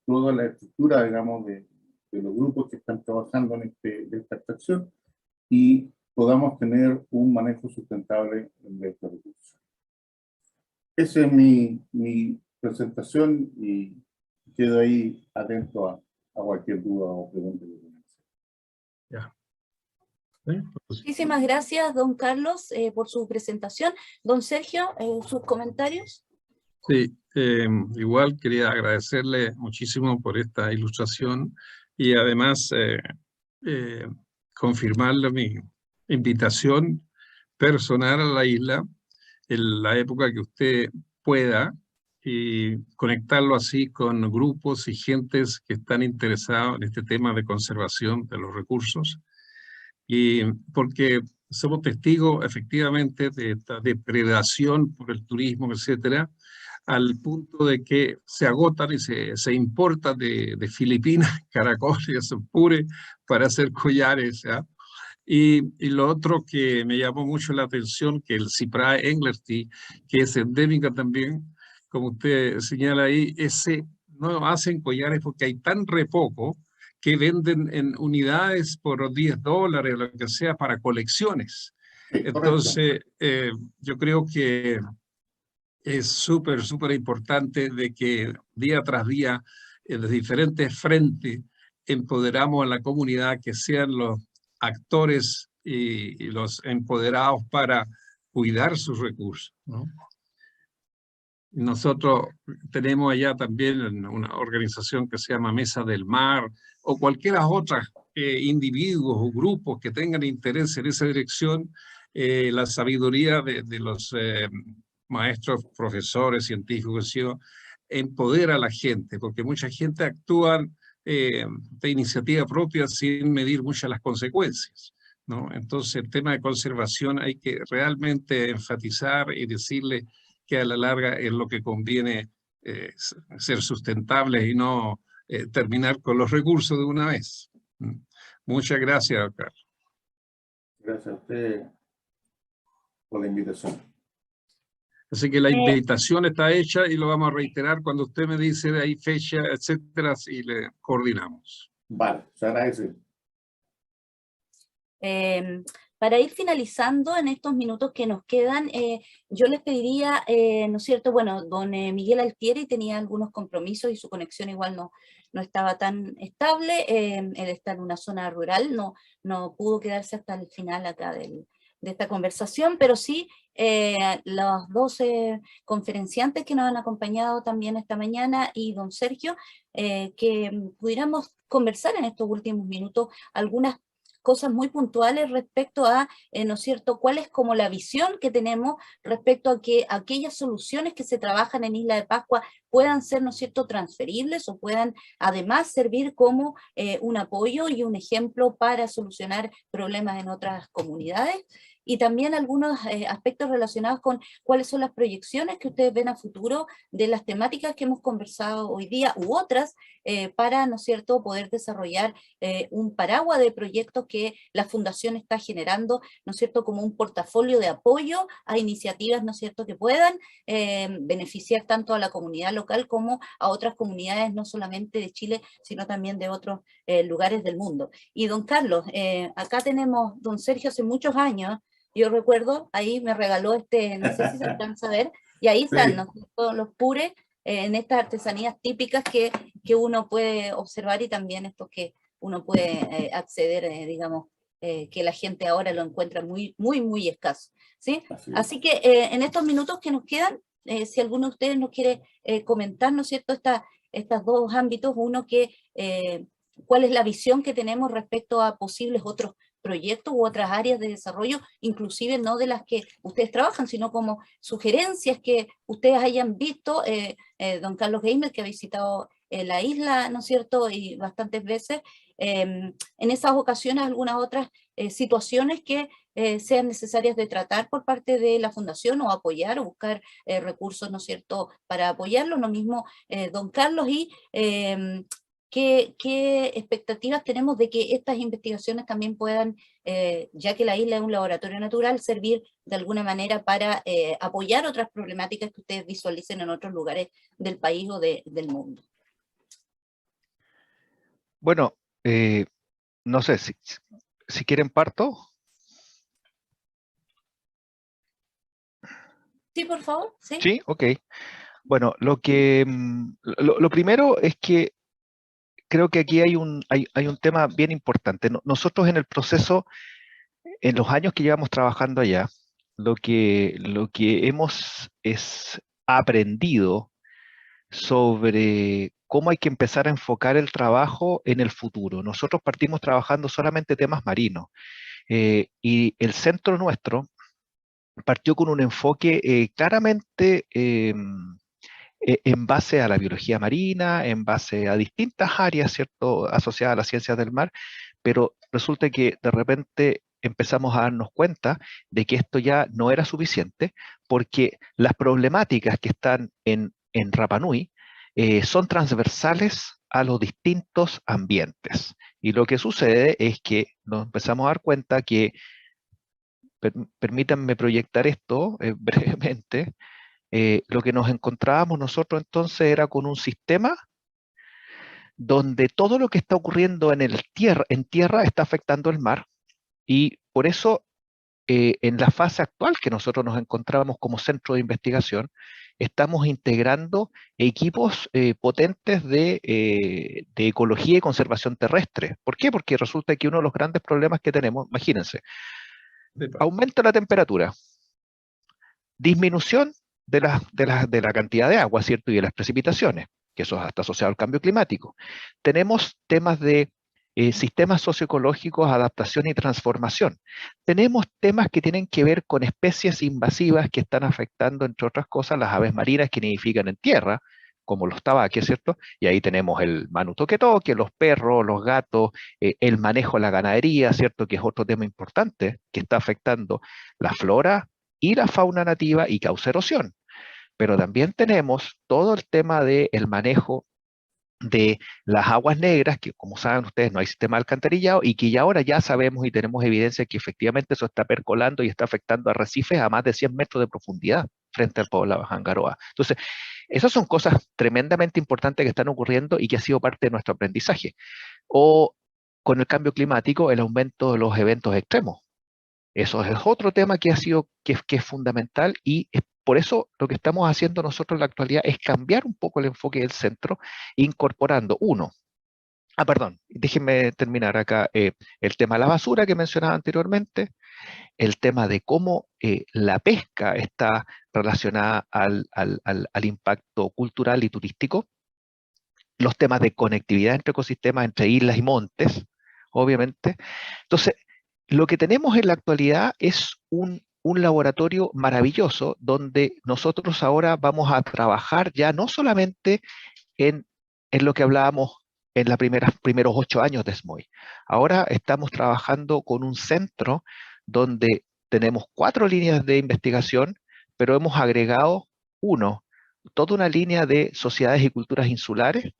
toda la estructura, digamos, de los grupos que están trabajando en esta extracción, y podamos tener un manejo sustentable de estos recursos. Esa es mi presentación y quedo ahí atento a cualquier duda o pregunta que tengan. Ya. ¿Sí? Muchísimas gracias, don Carlos, por su presentación. Don Sergio, sus comentarios. Sí, igual quería agradecerle muchísimo por esta ilustración y además confirmarle mi invitación personal a la isla en la época que usted pueda y conectarlo así con grupos y gentes que están interesados en este tema de conservación de los recursos. Y porque somos testigos efectivamente de esta depredación por el turismo, etcétera, al punto de que se agotan y se importan de Filipinas caracoles, pure para hacer collares, ¿ya? Y lo otro que me llamó mucho la atención, que el Cypraea englerti, que es endémica también, como usted señala ahí, no hacen collares porque hay tan re poco que venden en unidades por $10 o lo que sea para colecciones. Entonces, yo creo que es súper, súper importante de que día tras día, en los diferentes frentes, empoderamos a la comunidad, que sean los actores y los empoderados para cuidar sus recursos, ¿no? Nosotros tenemos allá también una organización que se llama Mesa del Mar, o cualquiera otras individuos o grupos que tengan interés en esa dirección. La sabiduría de los maestros, profesores, científicos, empodera a la gente, porque mucha gente actúa de iniciativa propia sin medir muchas las consecuencias, ¿no? Entonces el tema de conservación hay que realmente enfatizar y decirle que a la larga es lo que conviene ser sustentables y no terminar con los recursos de una vez. Muchas gracias, Carlos. Gracias a usted por la invitación. Así que la invitación está hecha y lo vamos a reiterar cuando usted me dice de ahí fecha, etcétera, y le coordinamos. Vale, se agradece. Para ir finalizando en estos minutos que nos quedan, yo les pediría, ¿no es cierto? Bueno, don Miguel Altieri tenía algunos compromisos y su conexión igual no estaba tan estable. Él está en una zona rural, no pudo quedarse hasta el final acá de esta conversación, pero sí los 12 conferenciantes que nos han acompañado también esta mañana y don Sergio, que pudiéramos conversar en estos últimos minutos algunas cosas muy puntuales respecto a, ¿no es cierto?, cuál es como la visión que tenemos respecto a que aquellas soluciones que se trabajan en Isla de Pascua puedan ser, ¿no es cierto?, transferibles o puedan además servir como un apoyo y un ejemplo para solucionar problemas en otras comunidades. Y también algunos aspectos relacionados con cuáles son las proyecciones que ustedes ven a futuro de las temáticas que hemos conversado hoy día u otras para, ¿no es cierto?, poder desarrollar un paraguas de proyectos que la Fundación está generando, ¿no es cierto?, como un portafolio de apoyo a iniciativas, ¿no es cierto?, que puedan beneficiar tanto a la comunidad local como a otras comunidades, no solamente de Chile, sino también de otros lugares del mundo. Y don Carlos, acá tenemos don Sergio hace muchos años. Yo recuerdo, ahí me regaló no sé si se alcanza a ver, y ahí están, ¿no? Todos los pures en estas artesanías típicas que uno puede observar y también estos que uno puede acceder, digamos, que la gente ahora lo encuentra muy, muy, muy escaso, ¿sí? Así que en estos minutos que nos quedan, si alguno de ustedes nos quiere comentar, ¿no es cierto?, estas dos ámbitos, uno que, cuál es la visión que tenemos respecto a posibles otros proyectos u otras áreas de desarrollo, inclusive no de las que ustedes trabajan, sino como sugerencias que ustedes hayan visto, don Carlos Gamer, que ha visitado la isla, ¿no es cierto?, y bastantes veces, en esas ocasiones algunas otras situaciones que sean necesarias de tratar por parte de la Fundación o apoyar o buscar recursos, ¿no es cierto?, para apoyarlo, lo mismo don Carlos, y ¿qué expectativas tenemos de que estas investigaciones también puedan, ya que la isla es un laboratorio natural, servir de alguna manera para apoyar otras problemáticas que ustedes visualicen en otros lugares del país o del mundo? Bueno, no sé, si quieren parto. Sí, por favor. Sí. Sí, ok. Bueno, lo primero es que creo que aquí hay un tema bien importante. Nosotros en el proceso, en los años que llevamos trabajando allá, lo que hemos aprendido sobre cómo hay que empezar a enfocar el trabajo en el futuro. Nosotros partimos trabajando solamente temas marinos y el centro nuestro partió con un enfoque claramente en base a la biología marina, en base a distintas áreas, ¿cierto?, asociadas a las ciencias del mar, pero resulta que de repente empezamos a darnos cuenta de que esto ya no era suficiente, porque las problemáticas que están en Rapa Nui son transversales a los distintos ambientes. Y lo que sucede es que nos empezamos a dar cuenta que, permítanme proyectar esto brevemente, lo que nos encontrábamos nosotros entonces era con un sistema donde todo lo que está ocurriendo en tierra está afectando el mar, y por eso en la fase actual que nosotros nos encontramos como centro de investigación, estamos integrando equipos potentes de ecología y conservación terrestre. ¿Por qué? Porque resulta que uno de los grandes problemas que tenemos, imagínense, aumenta la temperatura, disminución de la cantidad de agua, ¿cierto?, y de las precipitaciones, que eso está asociado al cambio climático. Tenemos temas de sistemas socioecológicos, adaptación y transformación. Tenemos temas que tienen que ver con especies invasivas que están afectando, entre otras cosas, las aves marinas que nidifican en tierra, como los tabaques, ¿cierto? Y ahí tenemos el manu toque, los perros, los gatos, el manejo de la ganadería, ¿cierto?, que es otro tema importante que está afectando la flora y la fauna nativa y causa erosión. Pero también tenemos todo el tema del manejo de las aguas negras, que como saben ustedes no hay sistema de alcantarillado, y que ya ahora ya sabemos y tenemos evidencia que efectivamente eso está percolando y está afectando arrecifes a más de 100 metros de profundidad frente al poblado de Jangaroa. Entonces, esas son cosas tremendamente importantes que están ocurriendo y que ha sido parte de nuestro aprendizaje. O con el cambio climático, el aumento de los eventos extremos. Eso es otro tema que es fundamental, y por eso lo que estamos haciendo nosotros en la actualidad es cambiar un poco el enfoque del centro, incorporando déjenme terminar acá, el tema de la basura que mencionaba anteriormente, el tema de cómo la pesca está relacionada al impacto cultural y turístico, los temas de conectividad entre ecosistemas, entre islas y montes, obviamente. Entonces, lo que tenemos en la actualidad es un laboratorio maravilloso donde nosotros ahora vamos a trabajar ya no solamente en lo que hablábamos en los primeros 8 años de SMOI. Ahora estamos trabajando con un centro donde tenemos 4 líneas de investigación, pero hemos agregado toda una línea de sociedades y culturas insulares,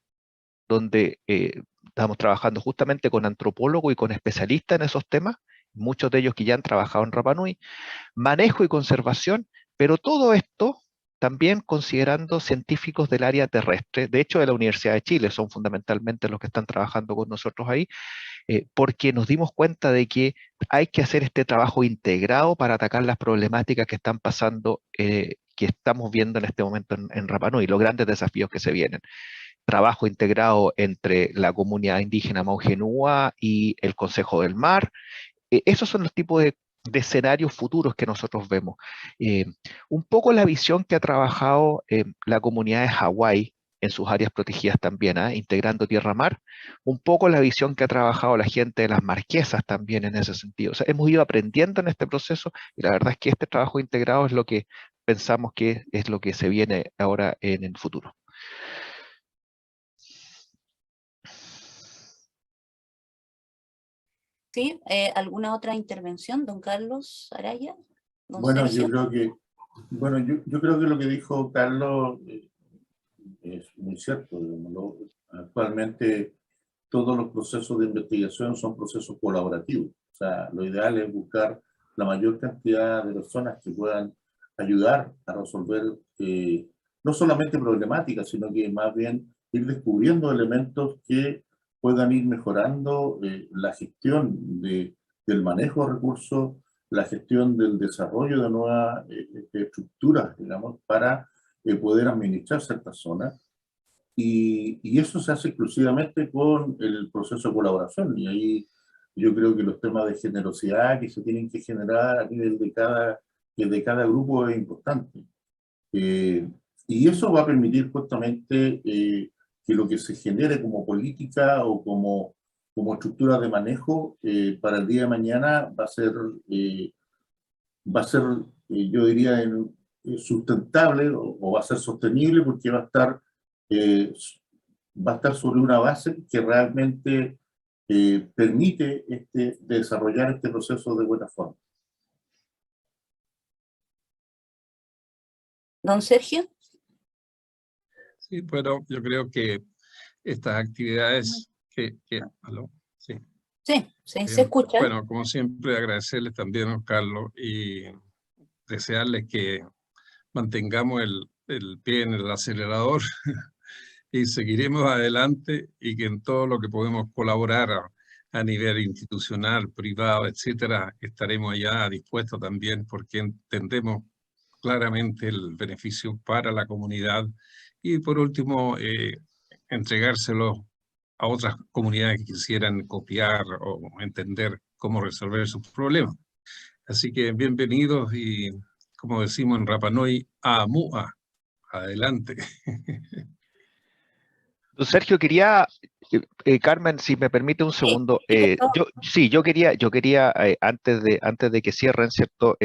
donde estamos trabajando justamente con antropólogos y con especialistas en esos temas, muchos de ellos que ya han trabajado en Rapa Nui, manejo y conservación, pero todo esto también considerando científicos del área terrestre, de hecho de la Universidad de Chile, son fundamentalmente los que están trabajando con nosotros ahí, porque nos dimos cuenta de que hay que hacer este trabajo integrado para atacar las problemáticas que están pasando, que estamos viendo en este momento en Rapa Nui, los grandes desafíos que se vienen. Trabajo integrado entre la comunidad indígena Maujenúa y el Consejo del Mar. Esos son los tipos de escenarios futuros que nosotros vemos. Un poco la visión que ha trabajado la comunidad de Hawái en sus áreas protegidas también, integrando tierra-mar, un poco la visión que ha trabajado la gente de las Marquesas también en ese sentido. O sea, hemos ido aprendiendo en este proceso y la verdad es que este trabajo integrado es lo que pensamos que es lo que se viene ahora en el futuro. ¿Sí? ¿Alguna otra intervención, don Carlos Araya? ¿Don Bueno, Sergio? yo creo que lo que dijo Carlos es muy cierto. Digamos, actualmente todos los procesos de investigación son procesos colaborativos. O sea, lo ideal es buscar la mayor cantidad de personas que puedan ayudar a resolver no solamente problemáticas, sino que más bien ir descubriendo elementos que puedan ir mejorando la gestión del manejo de recursos, la gestión del desarrollo de nuevas estructuras, digamos, para poder administrar ciertas zonas. Y eso se hace exclusivamente con el proceso de colaboración. Y ahí yo creo que los temas de generosidad que se tienen que generar a nivel de cada grupo es importante. Y eso va a permitir justamente que lo que se genere como política o como estructura de manejo para el día de mañana va a ser yo diría, sustentable o va a ser sostenible porque va a estar sobre una base que realmente permite desarrollar este proceso de buena forma. Don Sergio. Sí, bueno, yo creo que estas actividades ¿aló? Sí. Sí, se escucha. Bueno, como siempre, agradecerles también a Carlos y desearles que mantengamos el pie en el acelerador y seguiremos adelante y que en todo lo que podemos colaborar a nivel institucional, privado, etcétera, estaremos allá dispuestos también porque entendemos claramente el beneficio para la comunidad y por último entregárselo a otras comunidades que quisieran copiar o entender cómo resolver sus problemas. Así que bienvenidos y como decimos en Rapa Nui, ¡Amua! Adelante. Don Sergio, quería, Carmen, si me permite un segundo, yo quería antes de que cierren, ¿cierto?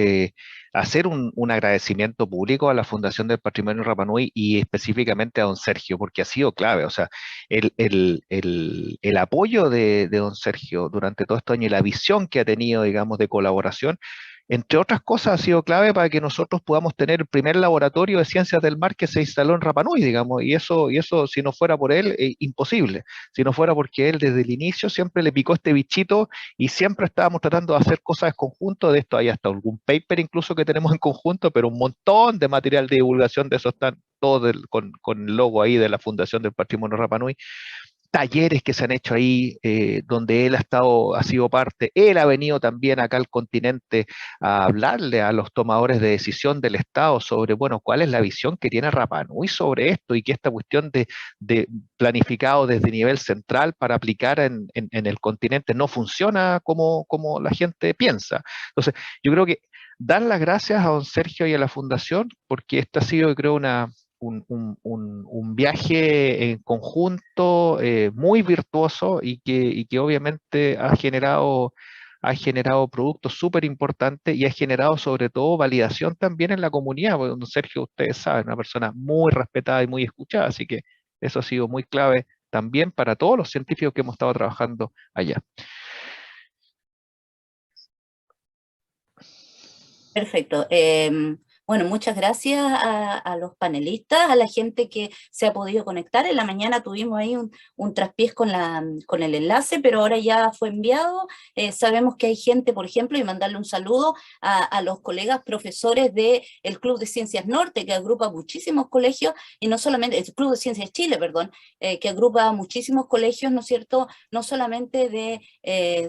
Hacer un agradecimiento público a la Fundación del Patrimonio Rapa Nui y específicamente a don Sergio, porque ha sido clave, o sea, el apoyo de don Sergio durante todo este año y la visión que ha tenido, digamos, de colaboración, entre otras cosas, ha sido clave para que nosotros podamos tener el primer laboratorio de ciencias del mar que se instaló en Rapa Nui, digamos, y eso, si no fuera por él, imposible. Si no fuera porque él desde el inicio siempre le picó este bichito y siempre estábamos tratando de hacer cosas en conjunto. De esto hay hasta algún paper incluso que tenemos en conjunto, pero un montón de material de divulgación de eso están todos con el logo ahí de la Fundación del Patrimonio Rapa Nui. Talleres que se han hecho ahí, donde él ha sido parte. Él ha venido también acá al continente a hablarle a los tomadores de decisión del Estado sobre, bueno, cuál es la visión que tiene Rapa Nui sobre esto y que esta cuestión de planificado desde nivel central para aplicar en el continente no funciona como la gente piensa. Entonces, yo creo que dar las gracias a don Sergio y a la Fundación, porque esta ha sido, yo creo, un viaje en conjunto muy virtuoso y que obviamente ha generado productos súper importantes y ha generado sobre todo validación también en la comunidad, porque don Sergio, ustedes saben, una persona muy respetada y muy escuchada, así que eso ha sido muy clave también para todos los científicos que hemos estado trabajando allá. Perfecto. Bueno, muchas gracias a los panelistas, a la gente que se ha podido conectar. En la mañana tuvimos ahí un traspiés con el enlace, pero ahora ya fue enviado. Sabemos que hay gente, por ejemplo, y mandarle un saludo a los colegas profesores del Club de Ciencias Norte, que agrupa muchísimos colegios, y no solamente, el Club de Ciencias Chile, perdón, que agrupa muchísimos colegios, ¿no es cierto?, no solamente de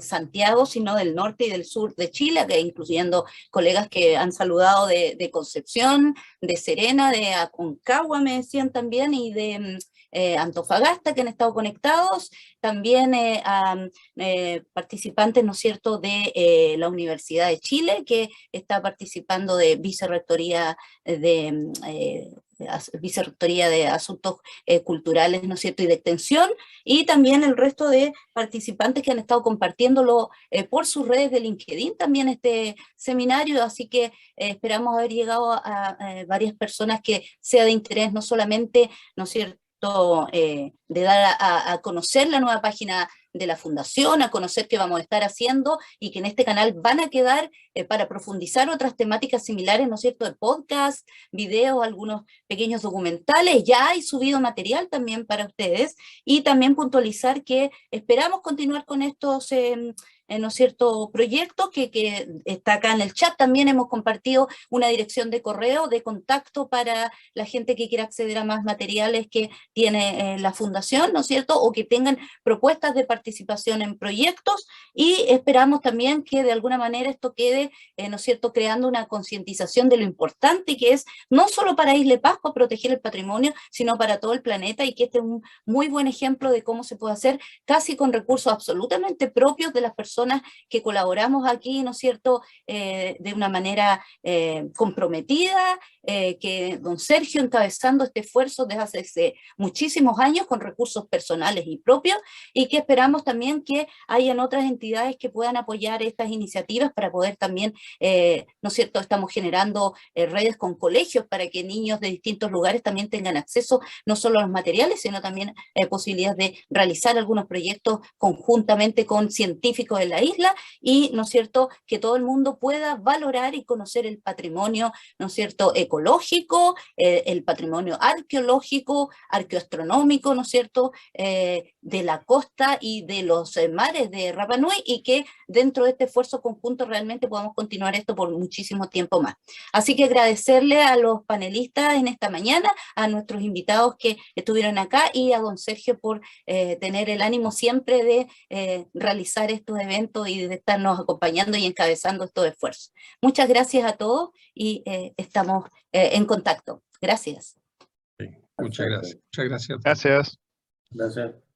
Santiago, sino del norte y del sur de Chile, que incluyendo colegas que han saludado de Concepción, de Serena, de Aconcagua, me decían también, y de Antofagasta, que han estado conectados, también a participantes, ¿no es cierto?, de la Universidad de Chile, que está participando de Vicerrectoría de Asuntos Culturales, ¿no es cierto?, y de Extensión, y también el resto de participantes que han estado compartiéndolo por sus redes de LinkedIn, también este seminario, así que esperamos haber llegado a varias personas que sea de interés, no solamente, ¿no es cierto?, de dar a conocer la nueva página de la Fundación, a conocer qué vamos a estar haciendo y que en este canal van a quedar para profundizar otras temáticas similares, ¿no es cierto?, de podcast, videos, algunos pequeños documentales. Ya hay subido material también para ustedes, y también puntualizar que esperamos continuar con estos ¿no es cierto?, proyectos que está acá en el chat. También hemos compartido una dirección de correo de contacto para la gente que quiera acceder a más materiales que tiene la Fundación, ¿no es cierto?, o que tengan propuestas de participación en proyectos, y esperamos también que de alguna manera esto quede, ¿no es cierto?, creando una concientización de lo importante que es, no solo para Isla Pascua proteger el patrimonio, sino para todo el planeta, y que este es un muy buen ejemplo de cómo se puede hacer casi con recursos absolutamente propios de las personas que colaboramos aquí, ¿no es cierto?, de una manera comprometida, que don Sergio encabezando este esfuerzo desde hace muchísimos años con recursos personales y propios, y que esperamos también que hayan otras entidades que puedan apoyar estas iniciativas para poder también, ¿no es cierto?, estamos generando redes con colegios para que niños de distintos lugares también tengan acceso no solo a los materiales, sino también posibilidades de realizar algunos proyectos conjuntamente con científicos de la isla, y, ¿no es cierto?, que todo el mundo pueda valorar y conocer el patrimonio, ¿no es cierto?, ecológico, el patrimonio arqueológico, arqueoastronómico, ¿no es cierto?, de la costa y de los mares de Rapa Nui, y que dentro de este esfuerzo conjunto realmente podamos continuar esto por muchísimo tiempo más. Así que agradecerle a los panelistas en esta mañana, a nuestros invitados que estuvieron acá, y a don Sergio por tener el ánimo siempre de realizar estos eventos y de estarnos acompañando y encabezando estos esfuerzos. Muchas gracias a todos, y estamos en contacto. Gracias. Sí, muchas gracias. Muchas gracias a todos. Gracias. Gracias.